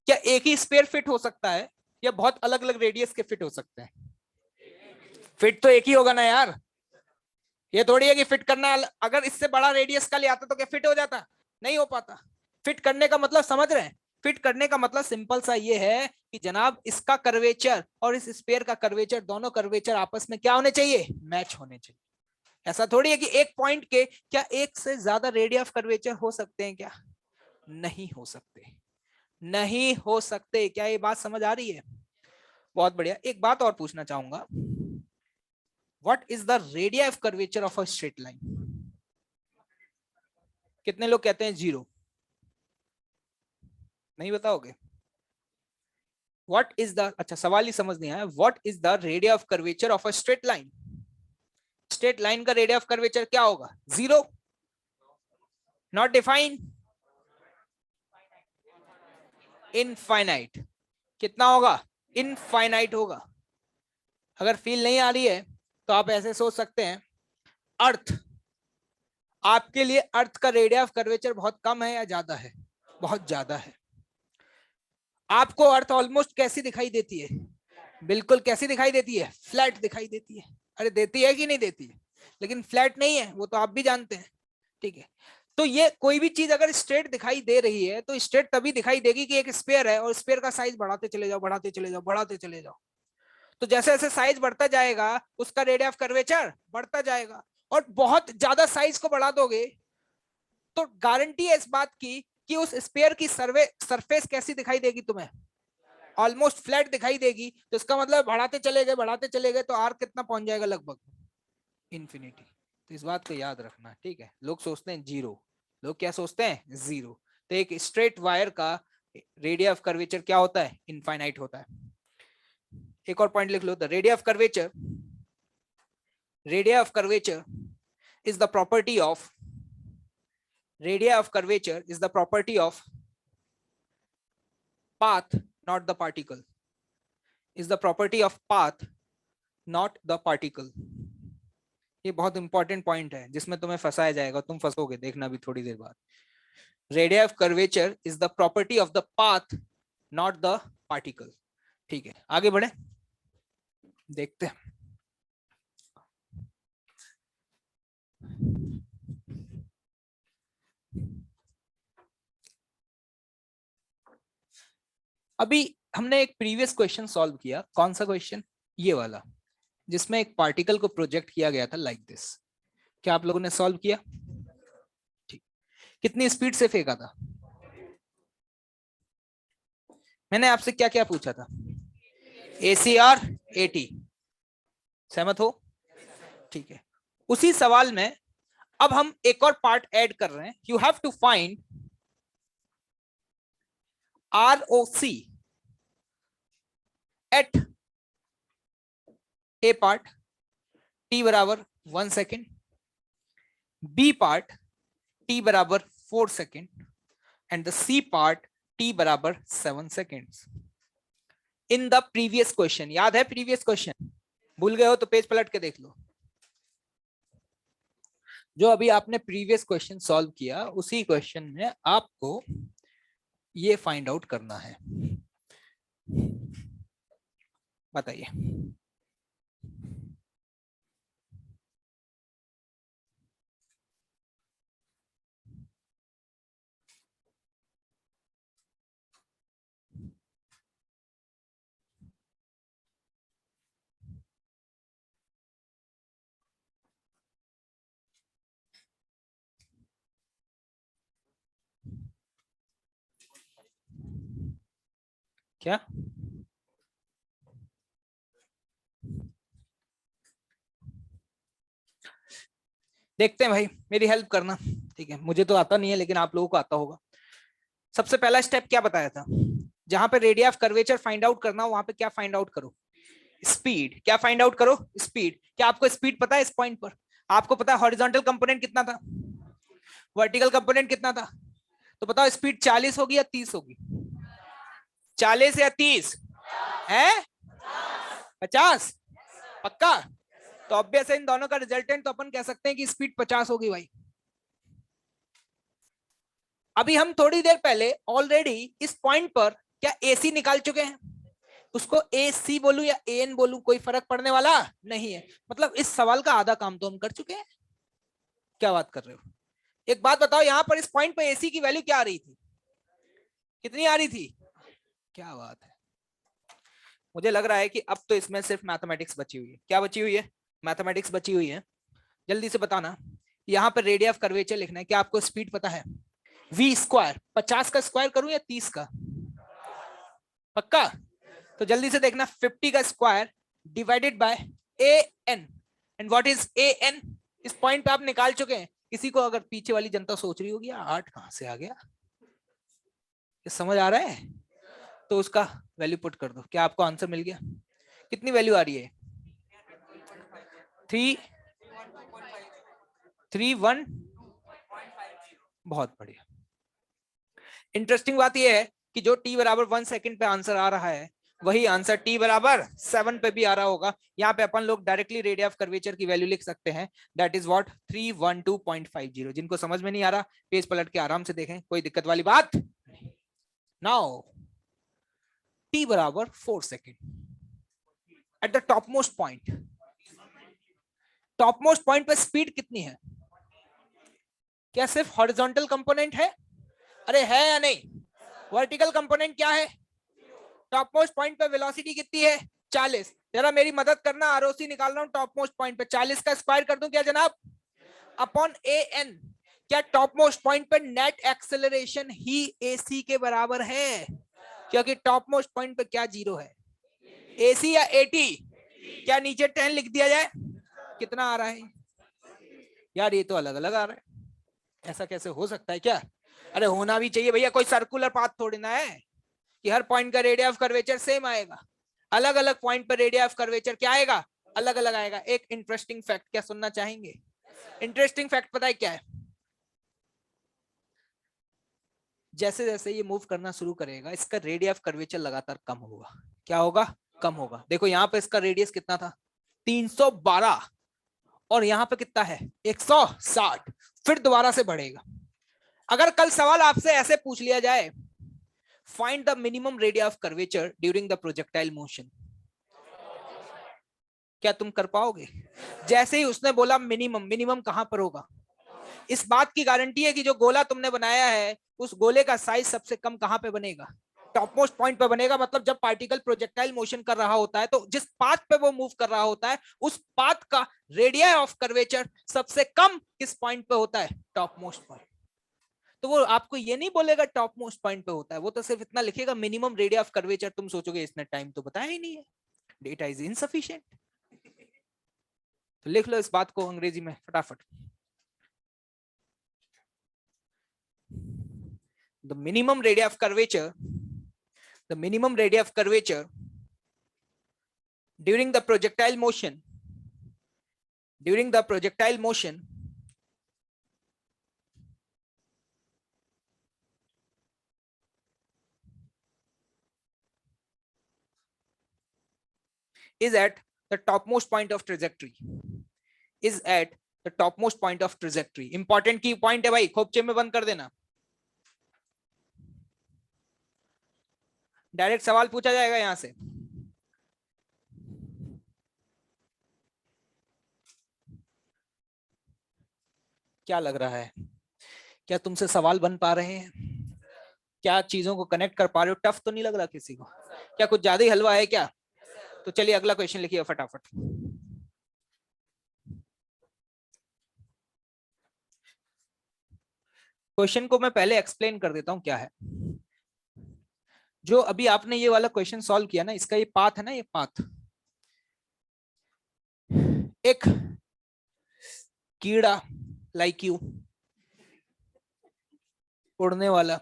क्या एक ही स्पेयर फिट हो सकता है या बहुत अलग अलग रेडियस के फिट हो सकते हैं? फिट तो एक ही होगा ना यार, ये थोड़ी है कि फिट करना, अगर इससे बड़ा रेडियस का ले आता तो क्या फिट हो जाता? नहीं हो पाता। फिट करने का मतलब समझ रहे हैं? फिट करने का मतलब सिंपल सा ये है कि जनाब इसका कर्वेचर और इस स्पेयर का कर्वेचर, दोनों कर्वेचर आपस में क्या होने चाहिए? मैच होने चाहिए। ऐसा थोड़ी है कि एक पॉइंट के क्या एक से ज्यादा रेडियस ऑफ कर्वेचर हो सकते हैं क्या? नहीं हो सकते, नहीं हो सकते। क्या ये बात समझ आ रही है? बहुत बढ़िया। एक बात और पूछना चाहूंगा, what is the radius of curvature of a straight line? कितने लोग कहते हैं 0? नहीं बताओगे? व्हाट इज द, अच्छा सवाल ही समझ नहीं आया, what is the radius of curvature of a straight line? Straight line का रेडियस ऑफ कर्वेचर क्या होगा? 0? Not defined? इनफाइनाइट? कितना होगा? इनफाइनाइट होगा। अगर फील नहीं आ रही है तो आप ऐसे सोच सकते हैं, अर्थ, आपके लिए अर्थ का रेडियस ऑफ कर्वेचर बहुत कम है या ज्यादा है? बहुत ज्यादा है। आपको अर्थ ऑलमोस्ट कैसी दिखाई देती है? बिल्कुल कैसी दिखाई देती है? फ्लैट दिखाई देती है। अरे देती है कि नहीं देती है? लेकिन फ्लैट नहीं है, वो तो आप भी जानते हैं, ठीक है। तो ये कोई भी चीज अगर स्ट्रेट दिखाई दे रही है तो स्ट्रेट तभी दिखाई देगी कि एक स्फीयर है और स्फीयर का साइज बढ़ाते चले जाओ, बढ़ाते चले जाओ, बढ़ाते चले जाओ। तो जैसे जैसे साइज बढ़ता जाएगा उसका रेडियस ऑफ कर्वेचर बढ़ता जाएगा। और बहुत ज्यादा साइज को बढ़ा दोगे तो गारंटी है इस बात की कि उस स्फीयर की सरफेस कैसी दिखाई देगी तुम्हें? ऑलमोस्ट फ्लैट दिखाई देगी। तो इसका मतलब बढ़ाते चले गए तो आर कितना पहुंच जाएगा? लगभग इंफिनिटी। तो इस बात को याद रखना, ठीक है। लोग सोचते हैं 0, लोग क्या सोचते हैं? 0। तो एक स्ट्रेट वायर का रेडियस ऑफ कर्वेचर क्या होता है? इनफाइनाइट होता है। एक और पॉइंट लिख लो, the radius of curvature is the property of path, not the particle. Is the property of path, not the particle. ये बहुत इंपॉर्टेंट पॉइंट है जिसमें तुम्हें फंसाया जाएगा, तुम फंसोगे, देखना भी थोड़ी देर बाद। Radius of curvature is the property of the path, not the particle. ठीक है, आगे बढ़े, देखते हैं। अभी हमने एक प्रीवियस क्वेश्चन सॉल्व किया। कौन सा क्वेश्चन? ये वाला, जिसमें एक पार्टिकल को प्रोजेक्ट किया गया था लाइक दिस। क्या आप लोगों ने सॉल्व किया? ठीक। कितनी स्पीड से फेंका था? मैंने आपसे क्या क्या पूछा था? ACR 80। सहमत हो? ठीक है। उसी सवाल में अब हम एक और पार्ट ऐड कर रहे हैं। You have to find ROC at A part t बराबर 1 सेकेंड, B पार्ट t बराबर 4 second and the C part t बराबर 7 seconds. In the previous question, याद है प्रीवियस क्वेश्चन? भूल गए हो तो पेज पलट के देख लो। जो अभी आपने प्रीवियस क्वेश्चन सॉल्व किया, उसी क्वेश्चन में आपको ये फाइंड आउट करना है। बताइए। क्या? देखते हैं भाई, मेरी हेल्प करना, ठीक है। मुझे तो आता नहीं है लेकिन आप लोगों को आता होगा। सबसे पहला स्टेप क्या बताया था? जहां पे radius of curvature find out करना हो, वहां पे क्या फाइंड आउट करो? स्पीड। क्या फाइंड आउट करो? स्पीड। क्या आपको स्पीड पता है इस पॉइंट पर? आपको पता है हॉरिजॉन्टल कंपोनेंट कितना था, वर्टिकल कंपोनेंट कितना था? तो बताओ स्पीड 40 होगी या 30 होगी? 40 या 30 है? 50? पक्का? तो ऑब्वियस है इन दोनों का रिजल्टेंट तो अपन कह सकते हैं कि स्पीड 50 होगी भाई। अभी हम थोड़ी देर पहले ऑलरेडी इस पॉइंट पर क्या AC निकाल चुके हैं? उसको AC बोलूं या AN बोलूं, कोई फर्क पड़ने वाला नहीं है। मतलब इस सवाल का आधा काम तो हम कर चुके हैं। क्या बात कर रहे हो? एक बात बताओ, यहां पर इस पॉइंट पर AC की वैल्यू क्या आ रही थी? कितनी आ रही थी? क्या बात है। मुझे लग रहा है कि अब तो इसमें सिर्फ मैथमेटिक्स बची हुई है। क्या बची हुई है? मैथमेटिक्स बची हुई है। जल्दी से बताना। यहाँ पर रेडियस ऑफ कर्वेचर लिखना है। क्या आपको स्पीड पता है? V स्क्वायर, 50 का स्क्वायर करूं या 30 का? पक्का? तो जल्दी से देखना, 50 का square divided by AN। And what is A N? इस पॉइंट पे आप निकाल चुके हैं। किसी को अगर पीछे वाली जनता सोच रही होगी 8 कहां से आ गया, ये समझ आ रहा है, तो उसका वैल्यू पुट कर दो। क्या आपको आंसर मिल गया? कितनी वैल्यू आ रही है? 3.1। बहुत बढ़िया। इंटरेस्टिंग बात यह है कि जो t बराबर 1 सेकंड पे आंसर आ रहा है वही आंसर t बराबर 7 पे भी आ रहा होगा। यहाँ पे अपन लोग डायरेक्टली रेडियस ऑफ कर्वेचर की वैल्यू लिख सकते हैं, दैट इज व्हाट 312.50। जिनको समझ में नहीं आ रहा पेज पलट के आराम से देखें, कोई दिक्कत वाली बात। नाउ t बराबर 4 second eight the top most point. Top most point पे स्पीड कितनी है? क्या सिर्फ हॉरिजॉन्टल कंपोनेंट है? अरे है या नहीं? वर्टिकल कंपोनेंट क्या है? टॉप मोस्ट पॉइंट पे वेलोसिटी कितनी है? 40। जरा मेरी मदद करना, आरओसी निकाल रहा हूं टॉप मोस्ट पॉइंट पे, 40 का स्क्वायर कर दूं क्या जनाब? Upon A N. क्या टॉप मोस्ट पॉइंट पे नेट एक्सेलरेशन ही एसी के बराबर है? क्योंकि टॉप मोस्ट पॉइंट पे क्या जीरो है? एसी या एटी? क्या नीचे 10 लिख दिया जाए? कितना आ रहा है यार? ये तो अलग अलग आ रहा है, ऐसा कैसे हो सकता है? क्या अरे होना भी चाहिए भैया, कोई सर्कुलर पाथ थोड़ी ना है कि हर पॉइंट का रेडियस ऑफ कर्वेचर सेम आएगा। अलग अलग पॉइंट पर रेडियस ऑफ कर्वेचर क्या आएगा? अलग अलग आएगा। एक इंटरेस्टिंग फैक्ट क्या सुनना चाहेंगे? इंटरेस्टिंग फैक्ट पता है क्या है? जैसे जैसे ये मूव करना शुरू करेगा इसका रेडियस ऑफ कर्वेचर लगातार कम होगा। क्या होगा? कम होगा। देखो यहाँ पे इसका रेडियस कितना था? 312, और यहाँ पे कितना है? 160। फिर दोबारा से बढ़ेगा। अगर कल सवाल आपसे ऐसे पूछ लिया जाए, find the minimum radius of curvature during the projectile motion, क्या तुम कर पाओगे? जैसे ही उसने बोला मिनिमम, मिनिमम कहां पर होगा? इस बात की गारंटी है कि जो गोला तुमने बनाया है उस गोले का साइज सबसे कम कहां पे बनेगा? टॉप मोस्ट पॉइंट पे बनेगा। मतलब जब पार्टिकल प्रोजेक्टाइल मोशन कर रहा होता है तो जिस पाथ पे वो मूव कर रहा होता है उस पाथ का रेडियस ऑफ कर्वेचर सबसे कम किस पॉइंट पे होता है? Top most point. तो वो आपको ये नहीं बोलेगा टॉप मोस्ट पॉइंट पे होता है, वो तो सिर्फ इतना लिखेगा मिनिमम रेडियस ऑफ कर्वेचर। तुम सोचोगे इसने टाइम तो बताया ही नहीं है, डेटा इज इनसफिशिएंट। तो लिख लो इस बात को अंग्रेजी में फटाफट। The minimum radius of curvature, the minimum radius of curvature during the projectile motion, during the projectile motion is at the topmost point of trajectory, is at the topmost point of trajectory। Important की point है भाई, खोपचे में बंद कर देना, direct सवाल पूछा जाएगा यहां से। क्या लग रहा है? क्या तुमसे सवाल बन पा रहे हैं? क्या चीजों को कनेक्ट कर पा रहे हो? टफ तो नहीं लग रहा किसी को? क्या कुछ ज्यादा ही हलवा है क्या? तो चलिए अगला क्वेश्चन लिखिए फटाफट। क्वेश्चन को मैं पहले एक्सप्लेन कर देता हूं क्या है। जो अभी आपने ये वाला क्वेश्चन सॉल्व किया ना, इसका ये पाथ है ना, ये पाथ, एक कीड़ा लाइक यू, उड़ने वाला,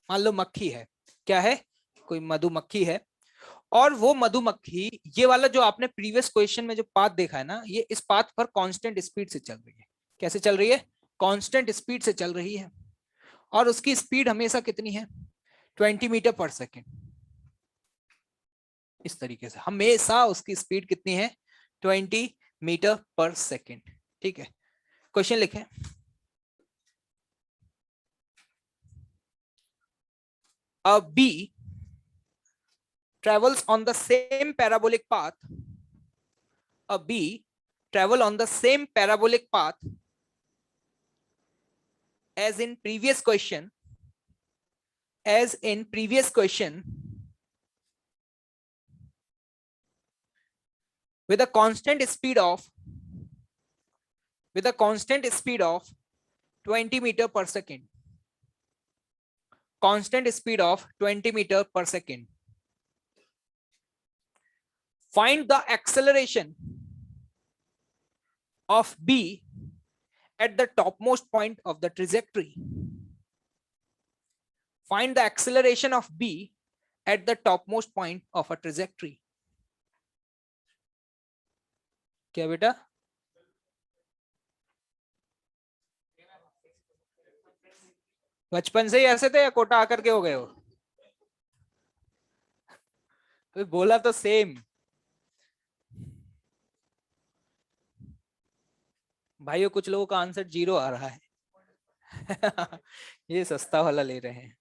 मान लो मक्खी है, क्या है? कोई मधुमक्खी है, और वो मधुमक्खी ये वाला जो आपने प्रीवियस क्वेश्चन में जो पाथ देखा है ना, ये इस पाथ पर कांस्टेंट स्पीड से चल रही है। कैसे चल रही है? कांस्टेंट स्पीड से चल रही है, और उसकी स्पीड हमेशा कितनी है? 20 मीटर पर सेकेंड। इस तरीके से हमेशा उसकी स्पीड कितनी है? 20 मीटर पर सेकेंड। ठीक है, क्वेश्चन लिखें। A bee travels on the same parabolic path. A bee travel on the same parabolic path as in previous question. As in previous question, with a constant speed of 20 meter per second. Constant speed of 20 meter per second. Find the acceleration of B at the topmost point of the trajectory. Find the acceleration of B at the topmost point of a trajectory. क्या बेटा? बचपन से ही ऐसे थे या कोटा आकर के हो गए हो? अभी बोला तो सेम। भाइयों कुछ लोगों का आंसर 0 आ रहा है। ये सस्ता वाला ले रहे हैं।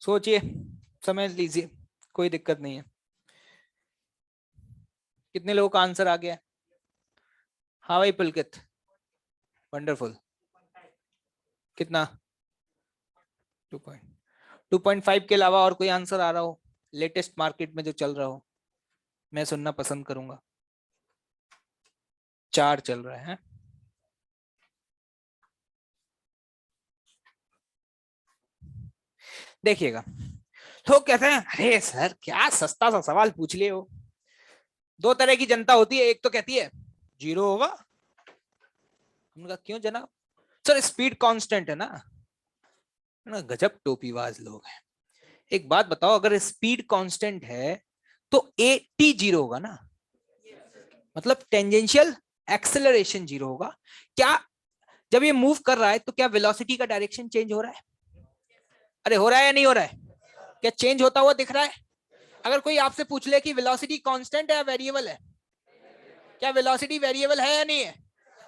सोचिए, समझ लीजिए, कोई दिक्कत नहीं है। कितने लोगों का आंसर आ गया? हाँ भाई पुलकित, वंडरफुल। कितना? 2.5 के अलावा और कोई आंसर आ रहा हो लेटेस्ट मार्केट में जो चल रहा हो? मैं सुनना पसंद करूंगा। 4 चल रहे हैं। देखिएगा, लोग कहते हैं अरे सर क्या सस्ता सा सवाल पूछ लिए हो। दो तरह की जनता होती है, एक तो कहती है 0 होगा। हमने कहा क्यों जनाब? सर स्पीड कांस्टेंट है ना। गजब टोपीबाज लोग हैं। एक बात बताओ, अगर स्पीड कांस्टेंट है तो टी 0 होगा ना, मतलब टेंजेंशियल एक्सेलरेशन 0 होगा। क्या जब ये मूव कर रहा है तो क्या वेलोसिटी का डायरेक्शन चेंज हो रहा है? अरे हो रहा है या नहीं हो रहा है? क्या चेंज होता हुआ दिख रहा है? अगर कोई आपसे पूछ ले कि वेलोसिटी कांस्टेंट है या वेरिएबल है, क्या वेलोसिटी वेरिएबल है या नहीं है,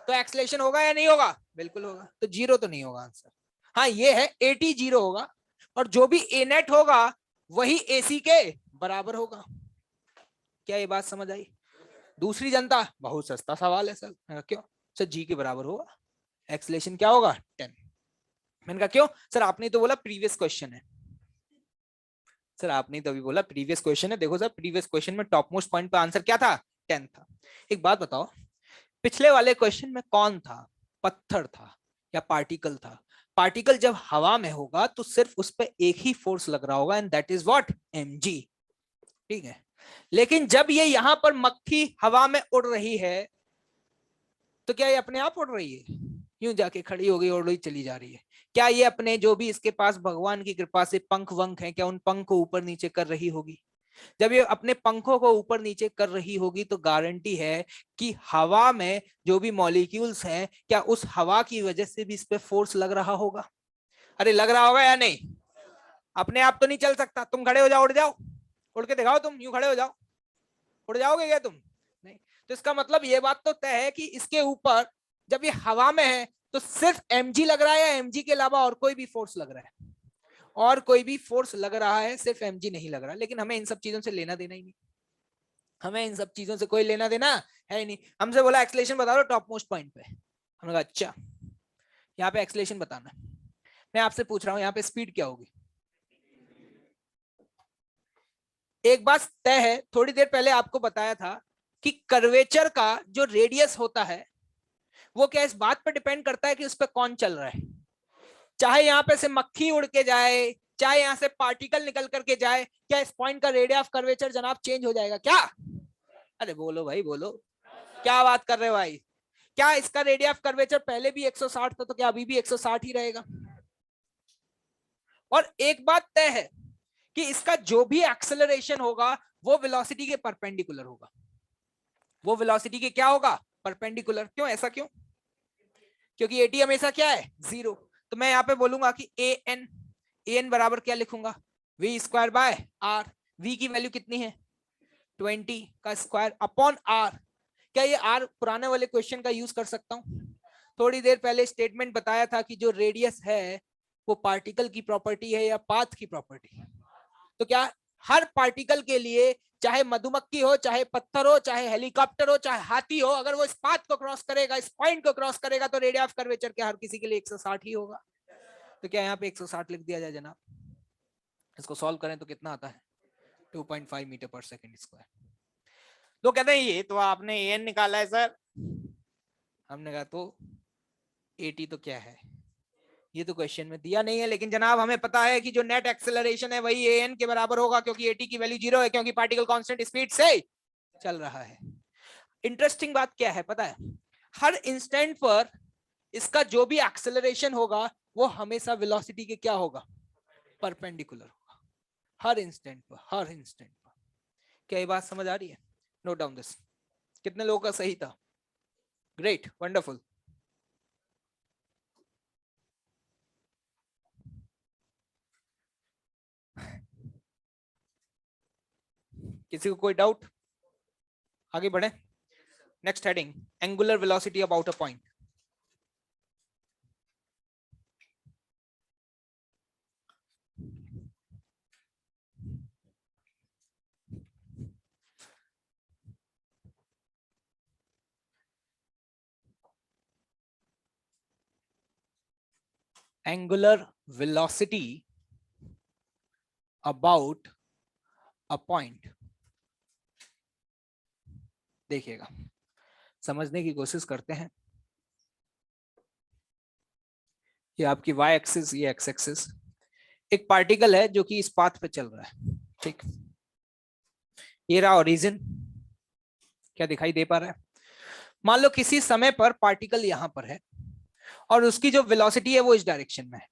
तो एक्सेलरेशन होगा या नहीं होगा? बिल्कुल होगा। तो 0 तो नहीं होगा आंसर। हाँ ये है एटी 0 होगा, और जो भी ए नेट होगा वही एसी के बराबर होगा। क्या ये बात समझ आई? दूसरी जनता, बहुत सस्ता सवाल है सर। क्यों? सर जी के बराबर होगा, एक्सेलरेशन क्या होगा? 10। मैंने कहा क्यों? सर आपने तो बोला प्रीवियस क्वेश्चन है। सर आपने तो अभी बोला प्रीवियस क्वेश्चन है। देखो सर प्रीवियस क्वेश्चन में टॉप मोस्ट पॉइंट पर आंसर क्या था? 10 था। एक बात बताओ, पिछले वाले क्वेश्चन में कौन था? पत्थर था या पार्टिकल था? पार्टिकल जब हवा में होगा तो सिर्फ उस पर एक ही फोर्स लग रहा होगा, and that is what? mg। ठीक है, लेकिन जब ये यहां पर मक्खी हवा में उड़ रही है तो क्या ये अपने आप उड़ रही है? यूं जाके खड़ी हो गई, उड़ रही चली जा रही है। क्या ये अपने जो भी इसके पास भगवान की कृपा से पंख वंख है, क्या उन पंख को ऊपर नीचे कर रही होगी? जब ये अपने पंखों को ऊपर नीचे कर रही होगी तो गारंटी है कि हवा में जो भी मॉलिक्यूल्स हैं, क्या उस हवा की वजह से भी इस पे फोर्स लग रहा होगा? अरे लग रहा होगा या नहीं? अपने आप तो नहीं चल सकता। तुम खड़े हो जाओ, उड़ जाओ, उड़ के दिखाओ, तुम यूं खड़े हो जाओ, उड़ जाओगे क्या तुम? नहीं। तो इसका मतलब ये बात तो तय है कि इसके ऊपर जब ये हवा में है तो सिर्फ mg लग रहा है, या mg के अलावा और कोई भी फोर्स लग रहा है? और कोई भी फोर्स लग रहा है, सिर्फ mg नहीं लग रहा। लेकिन हमें इन सब चीजों से लेना देना ही नहीं, हमें इन सब चीजों से कोई लेना देना है ही नहीं। हमसे बोला एक्सेलरेशन बता दो टॉप मोस्ट पॉइंट पे। हमने कहा अच्छा यहाँ पे एक्सेलरेशन बताना। मैं आपसे पूछ रहा हूँ यहाँ पे स्पीड क्या होगी? एक बात तय है, थोड़ी देर पहले आपको बताया था कि कर्वेचर का जो रेडियस होता है वो क्या इस बात पर डिपेंड करता है कि उस पर कौन चल रहा है? चाहे यहाँ पे से मक्खी उड़ के जाए, चाहे यहाँ से पार्टिकल निकल करके जाए, क्या इस पॉइंट का रेडियस ऑफ कर्वेचर जनाब चेंज हो जाएगा क्या? अरे बोलो भाई बोलो, क्या बात कर रहे हो भाई? क्या इसका रेडियस ऑफ कर्वेचर पहले भी 160 था तो क्या अभी भी 160 ही रहेगा? और एक बात तय है कि इसका जो भी एक्सेलरेशन होगा वो वेलोसिटी के परपेंडिकुलर होगा। वो वेलोसिटी के क्या होगा? परपेंडिकुलर। क्यों? ऐसा क्यों? क्योंकि एटी हमेशा क्या है? 0। तो मैं यहाँ पे बोलूंगा कि an बराबर क्या लिखूंगा? v square by r। v की वैल्यू कितनी है? 20 का स्क्वायर अपॉन r। क्या ये r पुराने वाले क्वेश्चन का यूज कर सकता हूं? थोड़ी देर पहले स्टेटमेंट बताया था कि जो रेडियस है वो पार्टिकल की प्रॉपर्टी है या पाथ की प्रॉपर्टी? तो क्या हर पार्टिकल के लिए, चाहे मधुमक्खी हो, चाहे पत्थर हो, चाहे हेलीकॉप्टर हो, चाहे हाथी हो, अगर वो इस पाथ को क्रॉस करेगा, इस पॉइंट को क्रॉस करेगा, तो रेडियस ऑफ कर्वेचर क्या हर किसी के लिए 160 ही होगा? तो क्या यहाँ पे 160 लिख दिया जाए जनाब? इसको सॉल्व करें तो कितना आता है? 2.5 मीटर पर सेकेंड स्क्वायर। तो कहते हैं ये तो आपने an निकाला है सर। हमने कहा तो 80 तो क्या है? ये तो क्वेश्चन में दिया नहीं है, लेकिन जनाब हमें पता है कि जो नेट एक्सेलरेशन है वही an के बराबर होगा, क्योंकि at की वैल्यू 0 है, क्योंकि पार्टिकल कांस्टेंट स्पीड से चल रहा है। इंटरेस्टिंग बात क्या है पता है, हर इंस्टेंट पर इसका जो भी एक्सेलरेशन होगा वो हमेशा वेलोसिटी के क्या होगा, परपेंडिकुलर होगा, हर इंस्टेंट पर, हर इंस्टेंट पर। क्या ये बात समझ आ रही है? Note down this. कितने लोगों का सही था? Great, wonderful. किसी को कोई डाउट? आगे बढ़े। Next heading, angular velocity about a point. Angular velocity about a point. देखिएगा, समझने की कोशिश करते हैं। ये आपकी y एक्सिस, ये x एक्सिस। एक पार्टिकल है जो कि इस पाथ पे चल रहा है, ठीक। ये रहा ओरिजिन, क्या दिखाई दे पा रहा है? मान लो किसी समय पर पार्टिकल यहां पर है और उसकी जो वेलोसिटी है वो इस डायरेक्शन में है।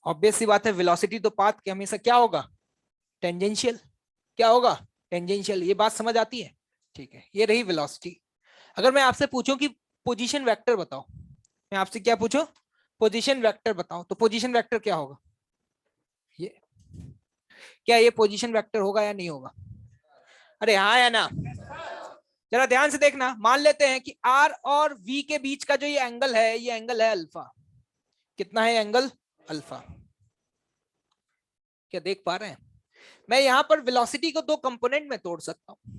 ऑब्वियस सी बात है, वेलोसिटी तो पाथ के हमेशा क्या होगा, टेंजेंशियल। क्या होगा, टेंजेंशियल। ये बात समझ आती है? ठीक है, ये रही वेलोसिटी। अगर मैं आपसे पूछूं कि पोजीशन वेक्टर बताओ, मैं आपसे क्या पूछूं, पोजीशन वेक्टर बताओ, तो पोजीशन वेक्टर क्या होगा? ये, क्या ये पोजीशन वेक्टर होगा या नहीं होगा? अरे हाँ या ना? जरा ध्यान से देखना। मान लेते हैं कि R और V के बीच का जो ये एंगल है, ये एंगल है अल्फा। कितना है एंगल? अल्फा। क्या देख पा रहे हैं? मैं यहां पर वेलोसिटी को दो कंपोनेंट में तोड़ सकता हूं।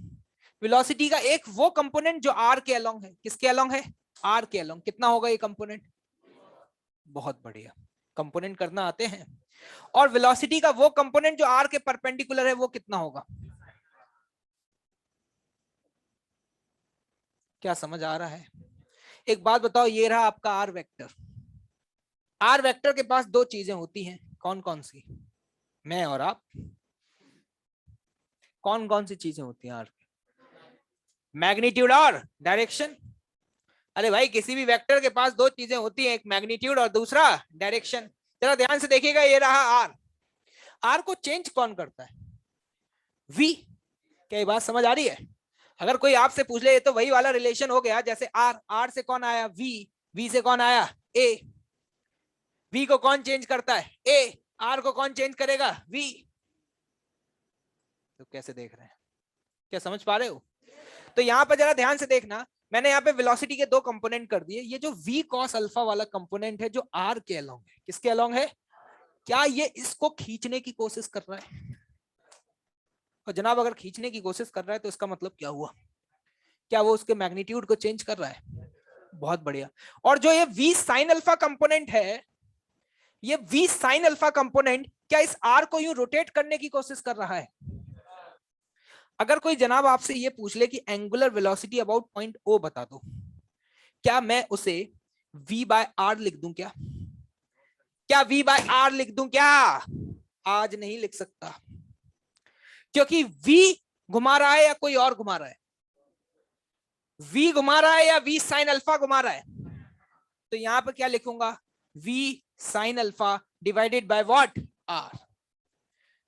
वेलोसिटी का एक वो कंपोनेंट जो R के अलोंग है। किसके अलोंग है? R के अलोंग। कितना होगा ये कंपोनेंट? बहुत बढ़िया, कंपोनेंट करना आते हैं। और वेलोसिटी का वो कंपोनेंट जो R के परपेंडिकुलर है, वो कितना होगा? क्या समझ आ रहा है? एक बात बताओ, ये रहा आपका आर वेक्टर। आर वेक्टर के पास दो चीजें होती हैं, कौन कौन सी? मैं और आप। कौन कौन सी चीजें होती हैं आर? मैग्नीट्यूड और डायरेक्शन। अरे भाई, किसी भी वेक्टर के पास दो चीजें होती हैं, एक मैग्नीट्यूड और दूसरा डायरेक्शन। जरा ध्यान से देखिएगा, ये रहा आर। आर को चेंज कौन करता है? वी। क्या ये बात समझ आ रही है? अगर कोई आपसे पूछ ले, ये तो वही वाला रिलेशन हो गया, जैसे आर, आर से कौन आया? वी। वी से कौन आया? ए। वी को कौन चेंज करता है? ए। आर को कौन चेंज करेगा? वी। तो कैसे देख रहे हैं? क्या समझ पा रहे हो? तो यहां पर जरा ध्यान से देखना, मैंने यहाँ पे वेलोसिटी के दो कंपोनेंट कर दिए। ये जो v cos अल्फा वाला कंपोनेंट है, जो r के अलोंग है, किसके अलोंग है? क्या ये इसको खींचने की कोशिश कर रहा है? और जनाब अगर खींचने की कोशिश कर रहा है तो इसका मतलब क्या हुआ? क्या वो उसके मैग्नीट्यूड को चेंज कर रहा है? बहुत बढ़िया। और जो ये v sin अल्फा कंपोनेंट है, ये v sin अल्फा कंपोनेंट क्या इस r को यूं रोटेट करने की कोशिश कर रहा है? अगर कोई जनाब आपसे ये पूछ ले कि angular velocity about point O बता दो, क्या मैं उसे v बाय आर लिख दूं? क्या v बाय आर लिख दूं? क्या आज नहीं लिख सकता, क्योंकि v घुमा रहा है या कोई और घुमा रहा है? v घुमा रहा है या v साइन अल्फा घुमा रहा है? तो यहां पर क्या लिखूंगा? v sine alpha divided by what? r।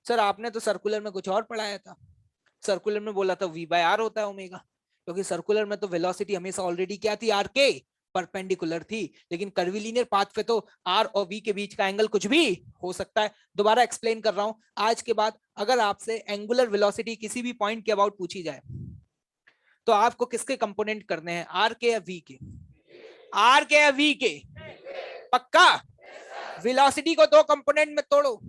Sir आपने तो सर्कुलर में कुछ और पढ़ाया था। सर्कुलर में बोला था v बाय आर होता है ओमेगा, क्योंकि सर्कुलर में तो वेलोसिटी हमेशा ऑलरेडी क्या थी? आर के परपेंडिकुलर थी। लेकिन कर्वीलिनियर पाथ पे तो आर और वी के बीच का एंगल कुछ भी हो सकता है। दोबारा एक्सप्लेन कर रहा हूं, आज के बाद अगर आपसे एंगुलर वेलोसिटी किसी भी पॉइंट के अबाउट पूछी जाए तो आपको किसके कंपोनेंट करने हैं? आर के या वी के? आर के या वी के? पक्का? वेलोसिटी को दो कंपोनेंट में तोड़ो,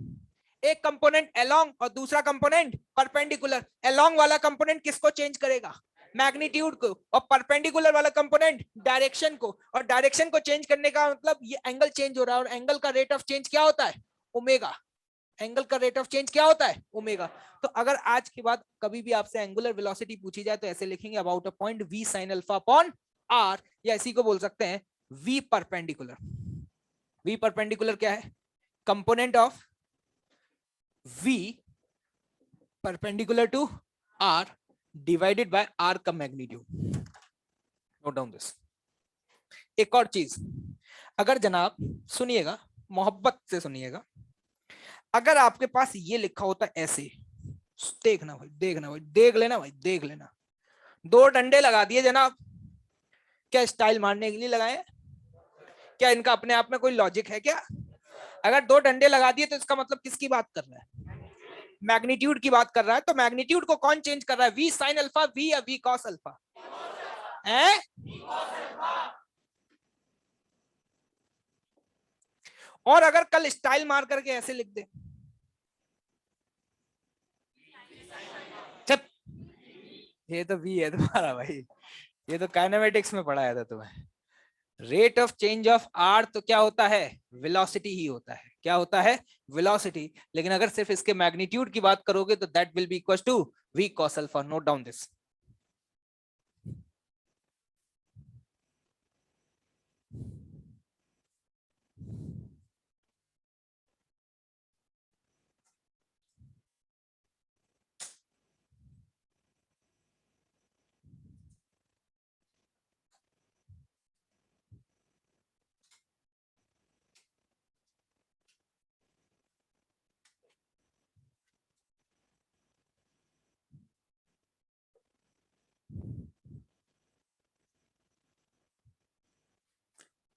एक कंपोनेंट अलोंग और दूसरा कंपोनेंट परपेंडिकुलर। अलोंग वाला कंपोनेंट किसको चेंज करेगा? मैग्नीट्यूड को। और परपेंडिकुलर वाला कंपोनेंट डायरेक्शन को। और डायरेक्शन को चेंज करने का मतलब ये एंगल चेंज हो रहा है, और एंगल का रेट ऑफ चेंज क्या होता है? ओमेगा। एंगल का रेट ऑफ चेंज क्या होता है? ओमेगा। तो अगर आज के बाद कभी भी आपसे एंगुलर वेलोसिटी पूछी जाए तो ऐसे लिखेंगे, about a point v sin alpha upon r, या इसी को बोल सकते हैं v परपेंडिकुलर। V परपेंडिकुलर क्या है? Component of V perpendicular to R divided by R का मैग्नीट्यूड। Note down this. एक और चीज, अगर जनाब सुनिएगा, मोहब्बत से सुनिएगा, अगर आपके पास ये लिखा होता ऐसे, देखना भाई, देखना भाई, देख लेना भाई, देख लेना, दो डंडे लगा दिए जनाब, क्या स्टाइल मारने के लिए लगाए? क्या इनका अपने आप में कोई लॉजिक है क्या? अगर दो डंडे लगा दिए तो इसका मतलब किसकी बात कर रहा है? मैग्नीट्यूड की बात कर रहा है। तो मैग्नीट्यूड को कौन चेंज कर रहा है? V sin अल्फा, V या V cos अल्फा? है? और अगर कल स्टाइल मार करके ऐसे लिख दे, चप, ये तो V है तुम्हारा भाई, ये तो काइनेमेटिक्स में पढ़ाया था तुम्हें। Rate of change of R तो क्या होता है? वेलोसिटी ही होता है। क्या होता है? वेलोसिटी। लेकिन अगर सिर्फ इसके मैग्नीट्यूड की बात करोगे तो that will be equal to V cos alpha. Note down this.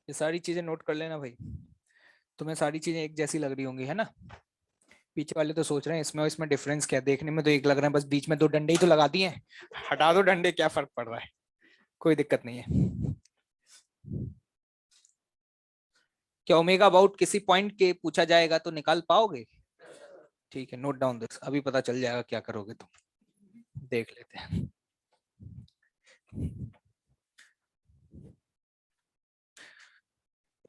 ये सारी चीजें नोट कर लेना भाई। तुम्हें सारी चीजें एक जैसी लग रही होंगी, है ना? पीछे वाले तो सोच रहे हैं इसमें और इसमें डिफरेंस क्या, देखने में तो एक लग रहा है, बस बीच में दो डंडे ही तो लगा दिए हैं, हटा दो डंडे, क्या फर्क पड़ रहा है? कोई दिक्कत नहीं है। क्या ओमेगा अबाउट किसी पॉइंट के पूछा जाएगा तो निकाल पाओगे? ठीक है, नोट डाउन दिस। अभी पता चल जाएगा क्या करोगे तुम, देख लेते हैं।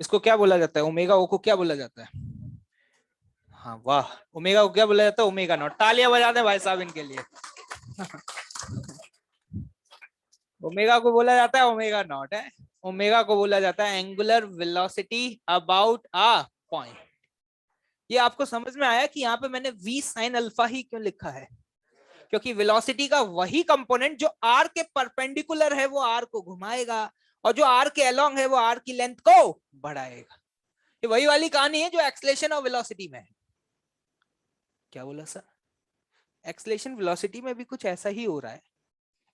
इसको क्या बोला जाता है? ओमेगा ओ को क्या बोला जाता है? हाँ वाह, ओमेगा को क्या बोला जाता है? Omega naught. तालियां बजा दें भाई साहब इनके लिए। ओमेगा को बोला जाता है ओमेगा नॉट है। ओमेगा को बोला जाता है angular velocity about a point. ये आपको समझ में आया कि यहाँ पे मैंने V sin अल्फा ही क्यों लिखा है? क्योंकि वेलोसिटी का वही कंपोनेंट जो R के परपेंडिकुलर है वो R को घुमाएगा, और जो R के अलोंग है वो R की लेंथ को बढ़ाएगा। ये वही वाली कहानी है जो एक्सेलरेशन और वेलोसिटी में है। क्या बोला सर? एक्सेलरेशन वेलोसिटी में भी कुछ ऐसा ही हो रहा है।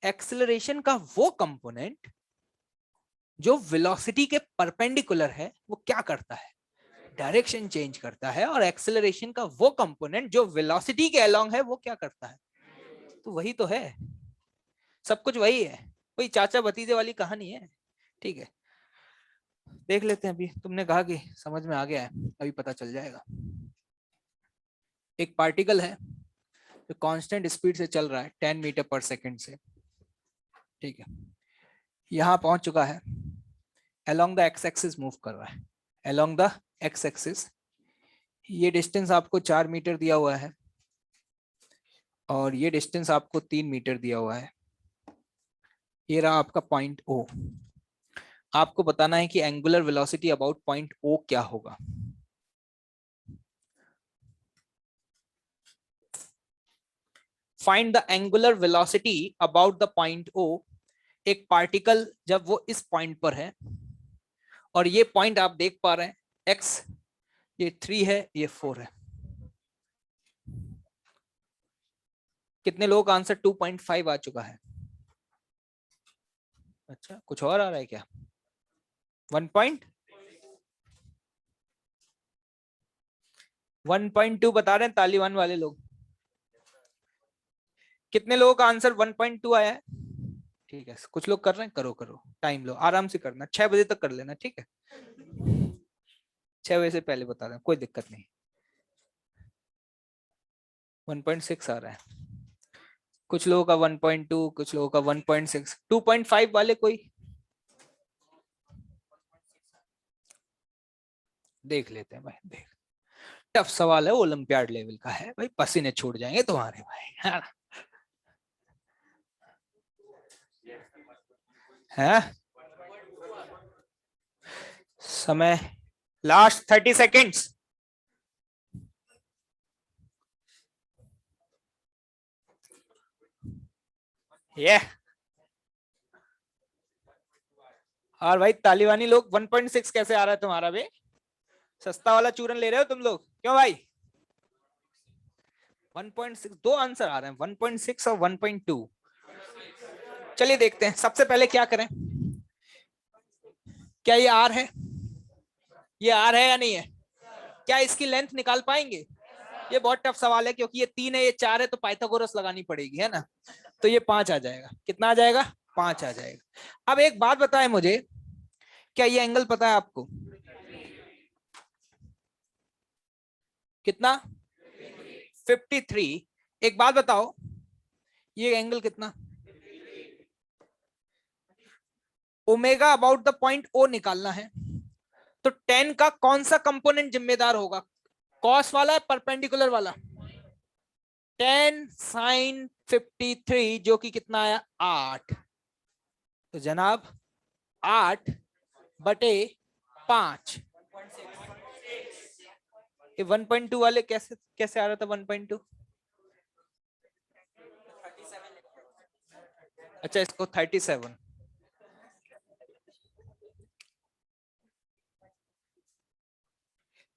एक्सेलरेशन का वो कंपोनेंट जो वेलोसिटी के परपेंडिकुलर है वो क्या करता है? डायरेक्शन चेंज करता है। और एक्सेलरेशन का वो कंपोनेंट जो वेलोसिटी के अलोंग है वो क्या करता है? तो वही तो है, सब कुछ वही है, वही चाचा भतीजे वाली कहानी है। ठीक है, देख लेते हैं। अभी तुमने कहा कि समझ में आ गया है, अभी पता चल जाएगा। एक पार्टिकल है जो कांस्टेंट स्पीड से चल रहा है 10 मीटर पर सेकंड से। ठीक है, यहां पहुंच चुका है, along the x axis move कर रहा है, अलोंग द एक्स एक्सिस। ये डिस्टेंस आपको 4 मीटर दिया हुआ है और ये डिस्टेंस आपको 3 मीटर दिया हुआ है। ये रहा आपका पॉइंट O। आपको बताना है कि angular velocity about point O क्या होगा। Find the angular velocity about the point O। एक पार्टिकल जब वो इस पॉइंट पर है और ये पॉइंट आप देख पा रहे हैं x, ये 3 है, ये 4 है। कितने लोगों का आंसर 2.5 आ चुका है? अच्छा, कुछ और आ रहा है क्या? 1.2 बता रहे हैं ताली 1 वाले लोग। कितने लोगों का आंसर 1.2 आया है? ठीक है, कुछ लोग कर रहे हैं, करो करो, टाइम लो, आराम से करना, 6 बजे तक कर लेना। ठीक है, 6 बजे से पहले बता दें, कोई दिक्कत नहीं। 1.6 आ रहा है, कुछ लोगों का 1.2, कुछ लोगों का 1.6। 2.5 वाले कोई देख लेते हैं भाई, देख। टफ सवाल है, ओलंपियाड लेवल का है भाई, पसीने छूट जाएंगे तुम्हारे भाई, है? समय लास्ट 30 सेकेंड्स। ये और भाई तालिबानी लोग 1.6 कैसे आ रहा है तुम्हारा बे? सस्ता वाला चूरन ले रहे हो तुम लोग क्यों भाई? 1.6 दो आंसर आ रहे हैं, 1.6 और 1.2। चलिए देखते हैं, सबसे पहले क्या करें, क्या ये आर है? ये आर है या नहीं है? क्या इसकी लेंथ निकाल पाएंगे? ये बहुत टफ सवाल है क्योंकि ये 3 है ये 4 है, तो पाइथागोरस लगानी पड़ेगी है ना। तो ये 5 आ जाएगा। कितना आ जाएगा? 5 आ जाएगा। अब एक बात बताएं मुझे, क्या ये एंगल पता है आपको? कितना? 53। एक बात बताओ, ये एंगल कितना? Omega about the point O निकालना है, तो 10 का कौन सा कंपोनेंट जिम्मेदार होगा? कॉस वाला है परपेंडिकुलर वाला? 10 साइन 53 जो कि कितना आया? 8। तो जनाब 8 बटे 5। ये 1.2 वाले कैसे कैसे आ रहा था 1.2? अच्छा इसको 37।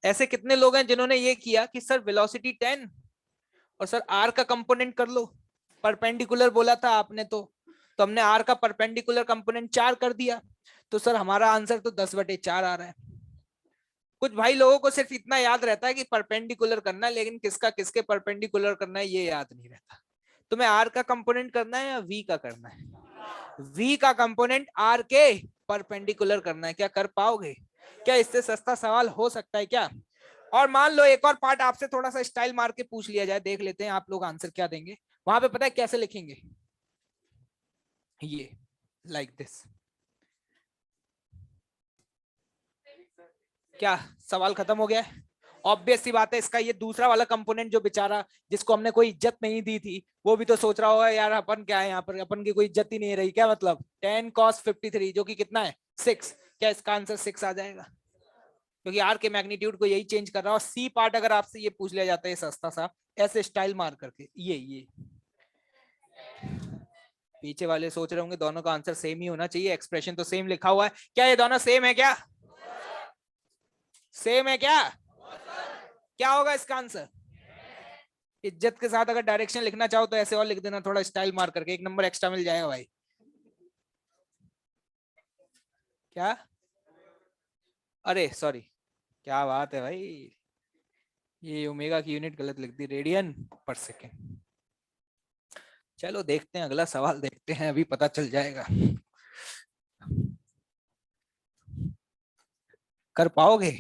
ऐसे कितने लोग हैं जिन्होंने ये किया कि सर वेलोसिटी 10 और सर आर का कंपोनेंट कर लो, परपेंडिकुलर बोला था आपने तो हमने आर का परपेंडिकुलर कंपोनेंट 4 कर दिया, तो सर हमारा आंसर तो 10/4 आ रहा है। कुछ भाई लोगों को सिर्फ इतना याद रहता है कि परपेंडिकुलर करना है, लेकिन किसका किसके परपेंडिकुलर करना है ये याद नहीं रहता। तुम्हें आर का कंपोनेंट करना है या वी का करना है? वी का कंपोनेंट आर के परपेंडिकुलर करना है। क्या कर पाओगे? क्या इससे सस्ता सवाल हो सकता है क्या? और मान लो एक और पार्ट आपसे थोड़ा सा स्टाइल मार के पूछ लिया जाए, देख लेते हैं आप लोग आंसर क्या देंगे। वहां पे पता है कैसे लिखेंगे? ये लाइक दिस। क्या सवाल खत्म हो गया है? ऑब्वियस सी बात है, इसका ये दूसरा वाला कंपोनेंट जो बेचारा जिसको हमने कोई इज्जत नहीं दी थी, वो भी तो सोच रहा होगा यार अपन क्या है यहाँ पर, अपन की कोई इज्जत ही नहीं रही क्या? मतलब 10 cos 53 जो कि कितना है? 6। क्या इसका आंसर 6 आ जाएगा? क्योंकि आर के मैग्नीट्यूड को यही चेंज कर रहा है। और सी पार्ट अगर आपसे ये पूछ लिया जाता है सस्ता सा ऐसे स्टाइल मार करके, ये पीछे वाले सोच रहे होंगे दोनों का आंसर सेम ही होना चाहिए, एक्सप्रेशन तो सेम लिखा हुआ है। क्या ये दोनों सेम है क्या? सेम है क्या? क्या होगा इसका आंसर? इज्जत के साथ अगर डायरेक्शन लिखना चाहो तो ऐसे और लिख देना, थोड़ा स्टाइल मार करके, 1 नंबर एक्स्ट्रा मिल जाएगा भाई। क्या? अरे सॉरी, क्या बात है भाई, ये ओमेगा की यूनिट गलत लिख दी, रेडियन पर सेकेंड। चलो देखते हैं, अगला सवाल देखते हैं, अभी पता चल जाएगा। कर पाओगे?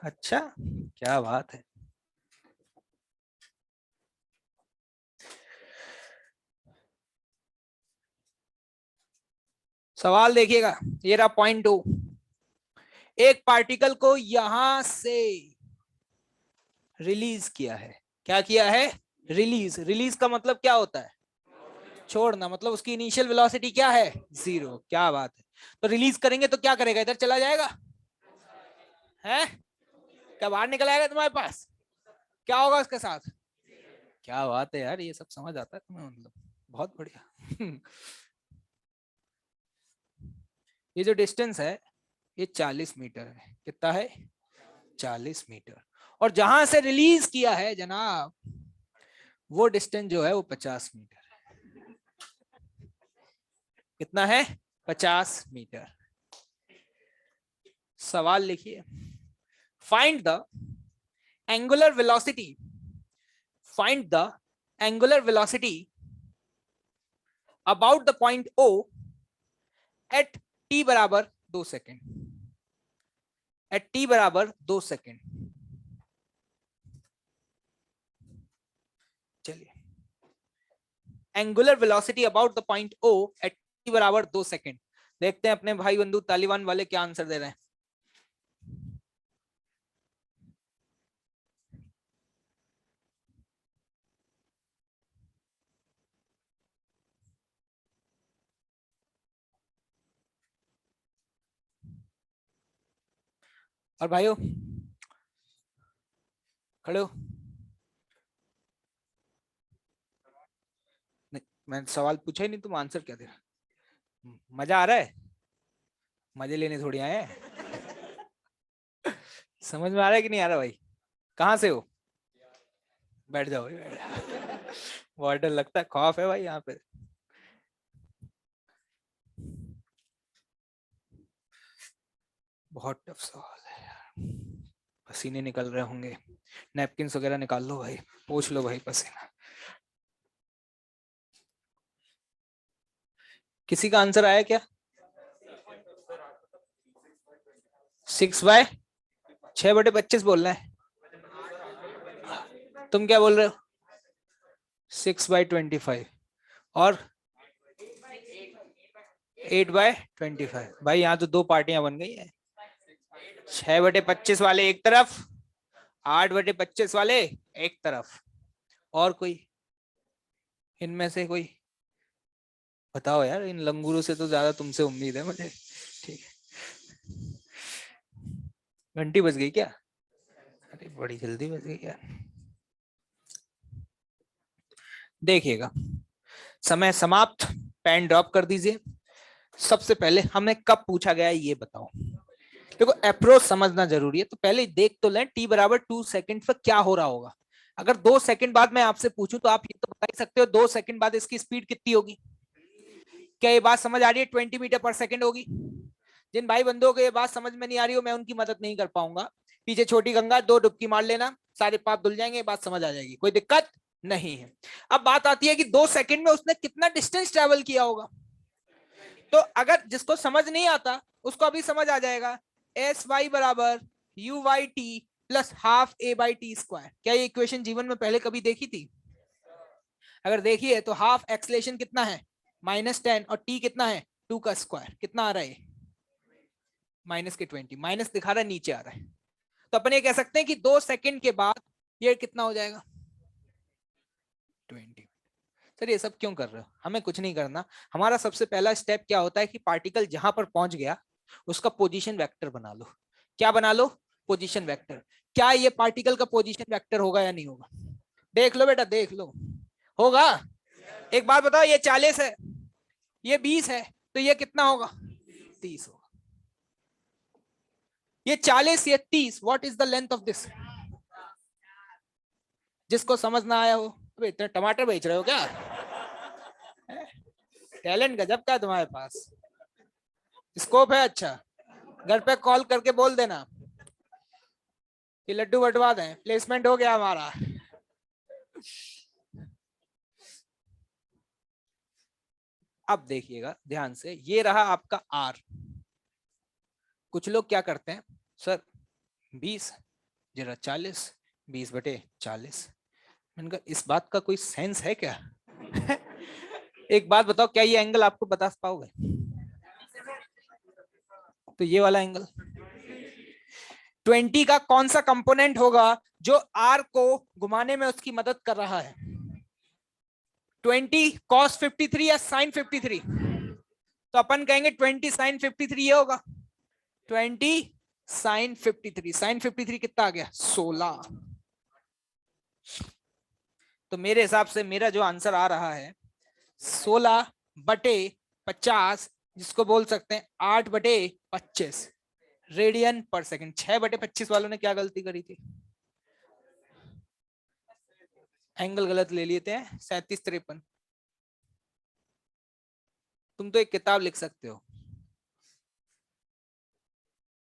अच्छा, क्या बात है। सवाल देखिएगा, ये रहा पॉइंट 2। एक पार्टिकल को यहां से रिलीज किया है। क्या किया है? रिलीज। रिलीज का मतलब क्या होता है? छोड़ना। मतलब उसकी इनिशियल वेलोसिटी क्या है? 0। क्या बात है। तो रिलीज करेंगे तो क्या करेगा? इधर चला जाएगा है? क्या बाहर निकल आएगा तुम्हारे पास? क्या होगा उसके साथ? क्या बात है यार, ये सब समझ आता है तुम्हें, मतलब बहुत बढ़िया। ये जो डिस्टेंस है ये 40 मीटर है। कितना है? 40 मीटर। और जहां से रिलीज किया है जनाब, वो डिस्टेंस जो है वो 50 मीटर है। कितना है? 50 मीटर। सवाल लिखिए, find the angular velocity, find the angular velocity about the point O at t बराबर 2 सेकेंड। एट t बराबर 2 सेकेंड। चलिए, angular velocity about the point O at t बराबर 2 सेकेंड। देखते हैं अपने भाई बंधु तालिबान वाले क्या आंसर दे रहे हैं। और भाइयों खड़े हो? नहीं, मैंने सवाल पूछा ही नहीं, तुम आंसर क्या दे रहे हो? मजा आ रहा है? मजे लेने थोड़ी आए हैं। समझ में आ रहा है कि नहीं आ रहा भाई? कहाँ से हो? बैठ जाओ भाई, बैठ जाओ। बहुत डर लगता है, खौफ है भाई यहाँ पे। बहुत टफ सवाल है यार, पसीने निकल रहे होंगे। नैपकिन्स वगैरह निकाल लो भाई, पोंछ लो भाई पसीना। किसी का आंसर आया क्या? 6/25 बोलना है। तुम क्या बोल रहे हो? 6/25 और 8/25। भाई यहाँ तो दो पार्टियां बन गई है। 6/25 वाले एक तरफ, 8/25 वाले एक तरफ। और कोई इनमें से कोई बताओ यार, इन लंगूरों से तो ज्यादा तुमसे उम्मीद है मुझे। ठीक है, घंटी बज गई क्या? अरे बड़ी जल्दी बज गई यार। देखिएगा, समय समाप्त, पेन ड्रॉप कर दीजिए। सबसे पहले हमें कब पूछा गया है ये बताओ। देखो अप्रोच समझना जरूरी है, तो पहले देख तो लें t बराबर 2 सेकंड पर क्या हो रहा होगा। अगर 2 सेकंड बाद मैं आपसे पूछूं तो आप ये तो बता ही सकते हो 2 सेकंड बाद इसकी स्पीड कितनी होगी। क्या ये बात समझ आ रही है? 20 मीटर पर सेकंड होगी। जिन भाई बंधुओं को ये बात समझ में नहीं आ रही हो, मैं उनकी मदद नहीं कर पाऊंगा। पीछे छोटी गंगा, 2 डुबकी मार लेना, सारे पाप धुल जाएंगे, बात समझ आ जाएगी, कोई दिक्कत नहीं है। अब बात आती है कि 2 सेकंड में उसने कितना डिस्टेंस ट्रेवल किया होगा। तो अगर जिसको समझ नहीं आता उसको अभी समझ आ जाएगा, एस वाई बराबर u y t plus half a by t square. क्या ये इक्वेशन जीवन में पहले कभी देखी थी? अगर देखी है तो हाफ एक्सलेशन कितना है? -10 और टी कितना है? 2 का स्क्वायर। कितना आ रहा है? -20। माइनस दिखा रहा है, नीचे आ रहा है। तो अपन ये कह सकते हैं कि 2 सेकंड के बाद ये कितना हो जाएगा? 20। सर ये सब क्यों कर रहे हो? हमें कुछ नहीं करना। हमारा सबसे पहला स्टेप क्या होता है कि पार्टिकल जहां पर पहुंच गया उसका पोजीशन वेक्टर बना लो। क्या बना लो? Position vector. क्या ये पार्टिकल का पोजीशन वेक्टर होगा या नहीं होगा? देख लो बेटा, देख लो, होगा। एक बात बताओ, ये 40 है, ये 20 है, तो ये कितना होगा? 30 होगा। ये 40, ये 30, what is the length of this? जिसको समझ ना आया हो, अबे इतने टमाटर बेच रहे हो क्या? टैलेंट गजब का है तुम्हारे पास, स्कोप है अच्छा। घर पे कॉल करके बोल देना कि लड्डू बंटवा दें, प्लेसमेंट हो गया हमारा। अब देखिएगा ध्यान से, ये रहा आपका आर। कुछ लोग क्या करते हैं, सर 20 जरा 40, 20/40। मैंने कहा इस बात का कोई सेंस है क्या? एक बात बताओ, क्या ये एंगल आपको बता पाओगे? तो ये वाला एंगल 20 का कौन सा कंपोनेंट होगा जो आर को घुमाने में उसकी मदद कर रहा है? 20 cos 53 या sin 53? तो अपन कहेंगे 20 sin 53 ये होगा। 20 sin 53, sin 53 कितना आ गया? 16। तो मेरे हिसाब से मेरा जो आंसर आ रहा है 16/50, जिसको बोल सकते हैं 8/25 रेडियन पर सेकंड। 6/25 वालों ने क्या गलती करी थी? एंगल गलत ले लिए थे, 37-53। तुम तो एक किताब लिख सकते हो।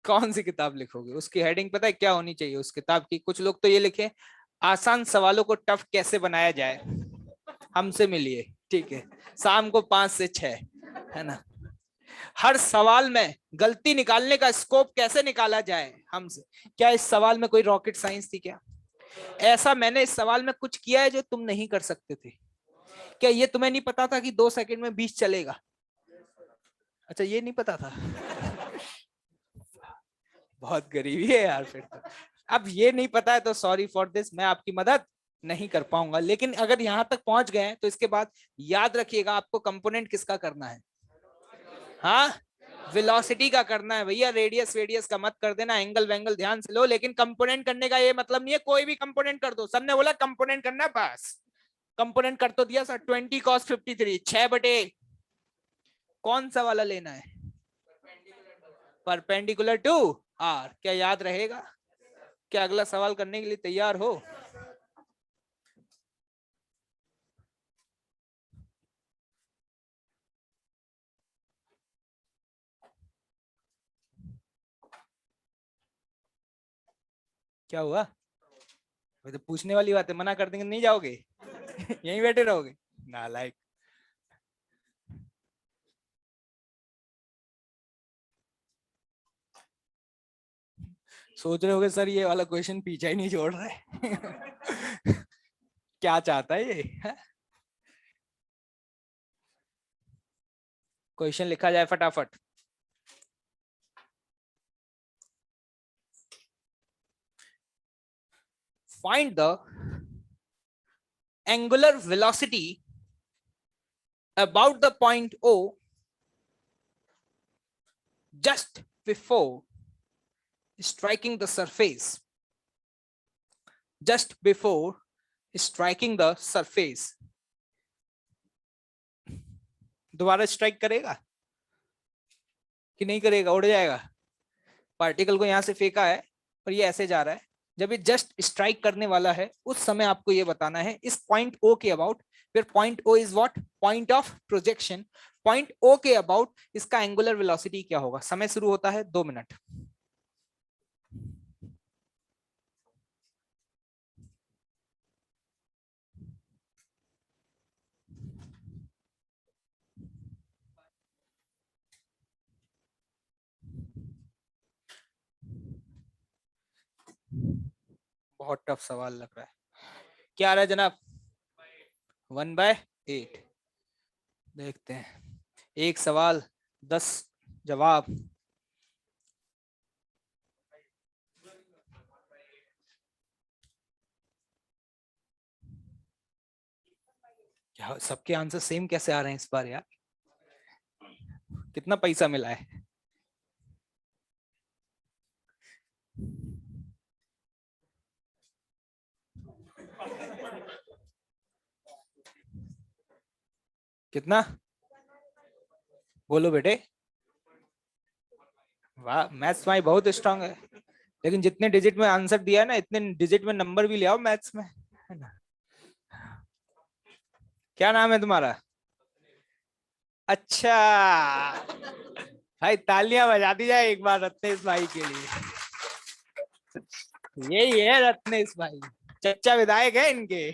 कौन सी किताब लिखोगे? उसकी हेडिंग पता है क्या होनी चाहिए उस किताब की? कुछ लोग तो ये लिखे, आसान सवालों को टफ कैसे बनाया जाए, हमसे मिलिए, ठीक है, शाम को 5 से 6, है ना। हर सवाल में गलती निकालने का स्कोप कैसे निकाला जाए, हमसे। क्या इस सवाल में कोई रॉकेट साइंस थी क्या? ऐसा मैंने इस सवाल में कुछ किया है जो तुम नहीं कर सकते थे? क्या ये तुम्हें नहीं पता था कि 2 सेकंड में 20 चलेगा? अच्छा ये नहीं पता था। बहुत गरीबी है यार फिर तो। अब ये नहीं पता है तो सॉरी फॉर दिस, मैं आपकी मदद नहीं कर पाऊंगा। लेकिन अगर यहां तक पहुंच गए तो इसके बाद याद रखिएगा आपको कंपोनेंट किसका करना है। हाँ, वेलोसिटी का करना है भैया, रेडियस वेडियस का मत कर देना, एंगल वेंगल ध्यान से लो। लेकिन कंपोनेंट करने का ये मतलब नहीं है कोई भी कंपोनेंट कर दो। सर ने बोला कंपोनेंट करना है, बस कंपोनेंट कर तो दिया सर। 20 cos 53 6 बटे कौन सा वाला लेना है? Perpendicular to R. क्या याद रहेगा? क्या अगला सवाल करने के लिए तैयार हो? क्या हुआ? तो पूछने वाली बात है, मना कर देंगे नहीं जाओगे? यहीं बैठे रहोगे? नालायक। सोच रहे होगे सर ये वाला क्वेश्चन पीछा ही नहीं छोड़ रहा है। क्या चाहता है ये? क्वेश्चन लिखा जाए फटाफट। Find the angular velocity about the point O just before striking the surface. Just before striking the surface. दोबारा स्ट्राइक करेगा कि नहीं करेगा? उड़ जाएगा। पार्टिकल को यहां से फेंका है और ये ऐसे जा रहा है। जब ये जस्ट स्ट्राइक करने वाला है उस समय आपको ये बताना है इस पॉइंट ओ के अबाउट। फिर point O is what? Point of projection. Point O के अबाउट इसका एंगुलर वेलोसिटी क्या होगा? समय शुरू होता है 2 मिनट। बहुत टफ सवाल लग रहा है। क्या आ रहा है जनाब? 1/8। देखते हैं। एक सवाल 10 जवाब। क्या सबके आंसर सेम कैसे आ रहे हैं इस बार यार? कितना पैसा मिला है? कितना? बोलो बेटे। वाह, मैथ्स में बहुत स्ट्रांग है। लेकिन जितने डिजिट में आंसर दिया है ना, इतने डिजिट में नंबर भी ले आओ मैथ्स में, है ना? क्या नाम है तुम्हारा? अच्छा भाई, तालियां बजा दी जाए एक बार रत्नेश भाई के लिए। यही है रत्नेश भाई, चच्चा विधायक है इनके।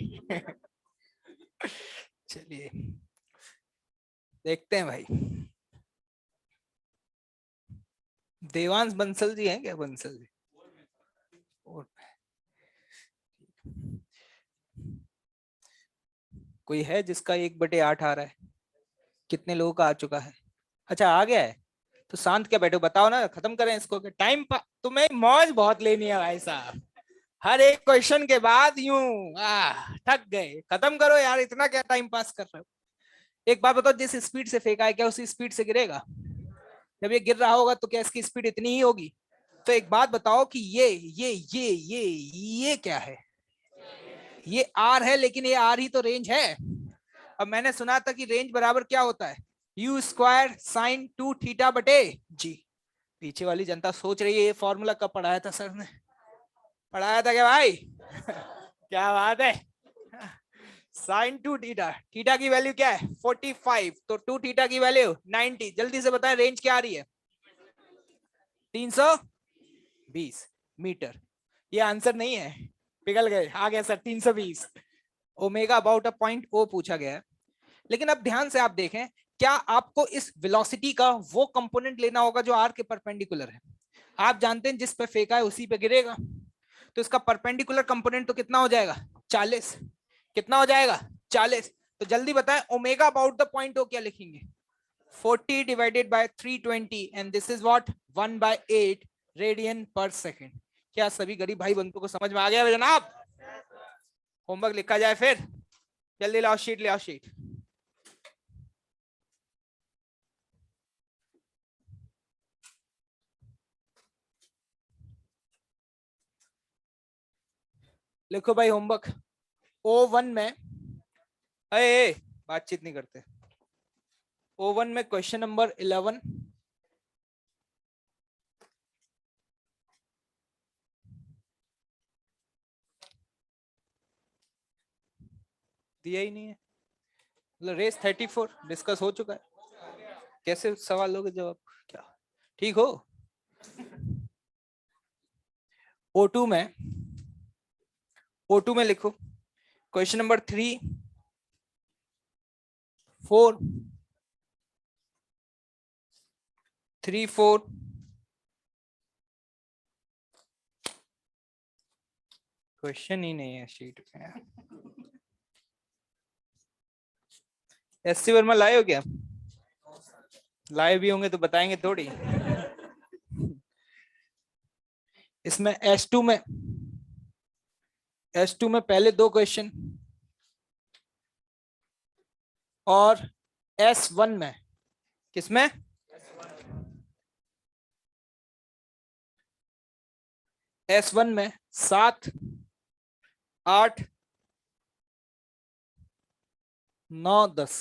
चलिए देखते हैं भाई। देवांश बंसल जी हैं क्या? बंसल जी और कोई है जिसका 1/8 आ रहा है? कितने लोगों का आ चुका है? अच्छा आ गया है। तो शांत क्या बैठो, बताओ ना, खत्म करें इसको। टाइम तुम्हें मौज बहुत लेनी है भाई साहब। हर एक क्वेश्चन के बाद यूं थक गए। खत्म करो यार, इतना क्या टाइम पास कर रहे हो? एक बात बताओ, जिस स्पीड से फेंका है क्या उसी स्पीड से गिरेगा? जब ये गिर रहा होगा तो क्या इसकी स्पीड इतनी ही होगी? तो एक बात बताओ कि ये क्या है? ये आर है, लेकिन ये आर ही तो रेंज है। अब मैंने सुना था कि रेंज बराबर क्या होता है? u² sin 2θ बटे जी। पीछे वाली जनता सोच रही है ये फॉर्मूला कब पढ़ाया था सर ने? पढ़ाया था क्या भाई? क्या बात है। sin 2θ, थीटा की वैल्यू क्या है? 45, तो 2θ की वैल्यू 90। जल्दी से बताएं रेंज क्या आ रही है? 320 मीटर। ये आंसर नहीं है, पिघल गए। आ गया sir 320। Omega about a point O पूछा गया है। लेकिन अब ध्यान से आप देखें, क्या आपको इस वेलोसिटी का वो कंपोनेंट लेना होगा जो आर के परपेंडिकुलर है? आप जानते हैं जिस पे फेंका है उसी पे गिरेगा। तो इसका परपेंडिकुलर कंपोनेंट तो कितना हो जाएगा? 40। कितना हो जाएगा? 40। तो जल्दी बताएं omega about the point O क्या लिखेंगे? 40 divided by 320 and this is what? 1/8 radian per second. क्या सभी गरीब भाई बंधु को समझ में आ गया जनाब? होमवर्क लिखा जाए फिर। जल्दी लाओ शीट, ले आओ शीट। लिखो भाई होमवर्क। O1 में ए, बातचीत नहीं करते। O1 में क्वेश्चन नंबर 11 दिया ही नहीं है। मतलब रेस 34 डिस्कस हो चुका है। कैसे सवाल लोगे जवाब? क्या ठीक हो? O2 में लिखो क्वेश्चन नंबर 3, 4, 3, 4, क्वेश्चन ही नहीं है शीट में। एससी वर्मा लाए हो क्या? लाए भी होंगे तो बताएंगे थोड़ी। इसमें S2 में पहले 2 क्वेश्चन और S1 में, किसमें? S1 में 7, 8, 9, 10,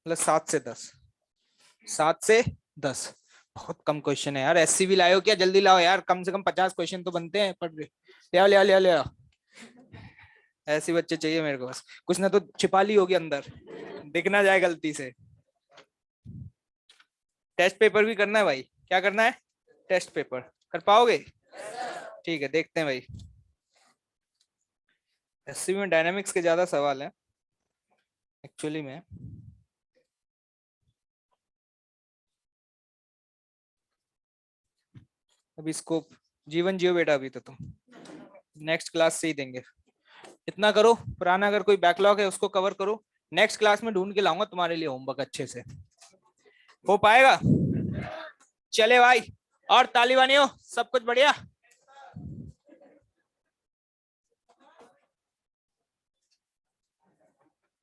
मतलब 7 से 10, 7 से 10। बहुत कम क्वेश्चन है यार। एससी भी लाओ क्या? जल्दी लाओ यार, कम से कम 50 क्वेश्चन तो बनते हैं। पढ़ रहे ले आओ। ऐसे बच्चे चाहिए मेरे को बस। कुछ ना तो छिपा ली होगी अंदर, दिख ना जाए गलती से। टेस्ट पेपर भी करना है भाई। क्या करना है? टेस्ट पेपर कर पाओगे? ठीक है, देखते हैं भाई। एससी में डायनामिक्स के ज्यादा सवाल है एक्चुअली में। अभी स्कोप जीवन जियो बेटा, अभी तो तुम नेक्स्ट क्लास से ही देंगे। इतना करो, पुराना अगर कोई बैकलॉग है उसको कवर करो। नेक्स्ट क्लास में ढूंढ के लाऊंगा तुम्हारे लिए होमवर्क अच्छे से। हो पाएगा? चले भाई, और ताली बानियो। सब कुछ बढ़िया?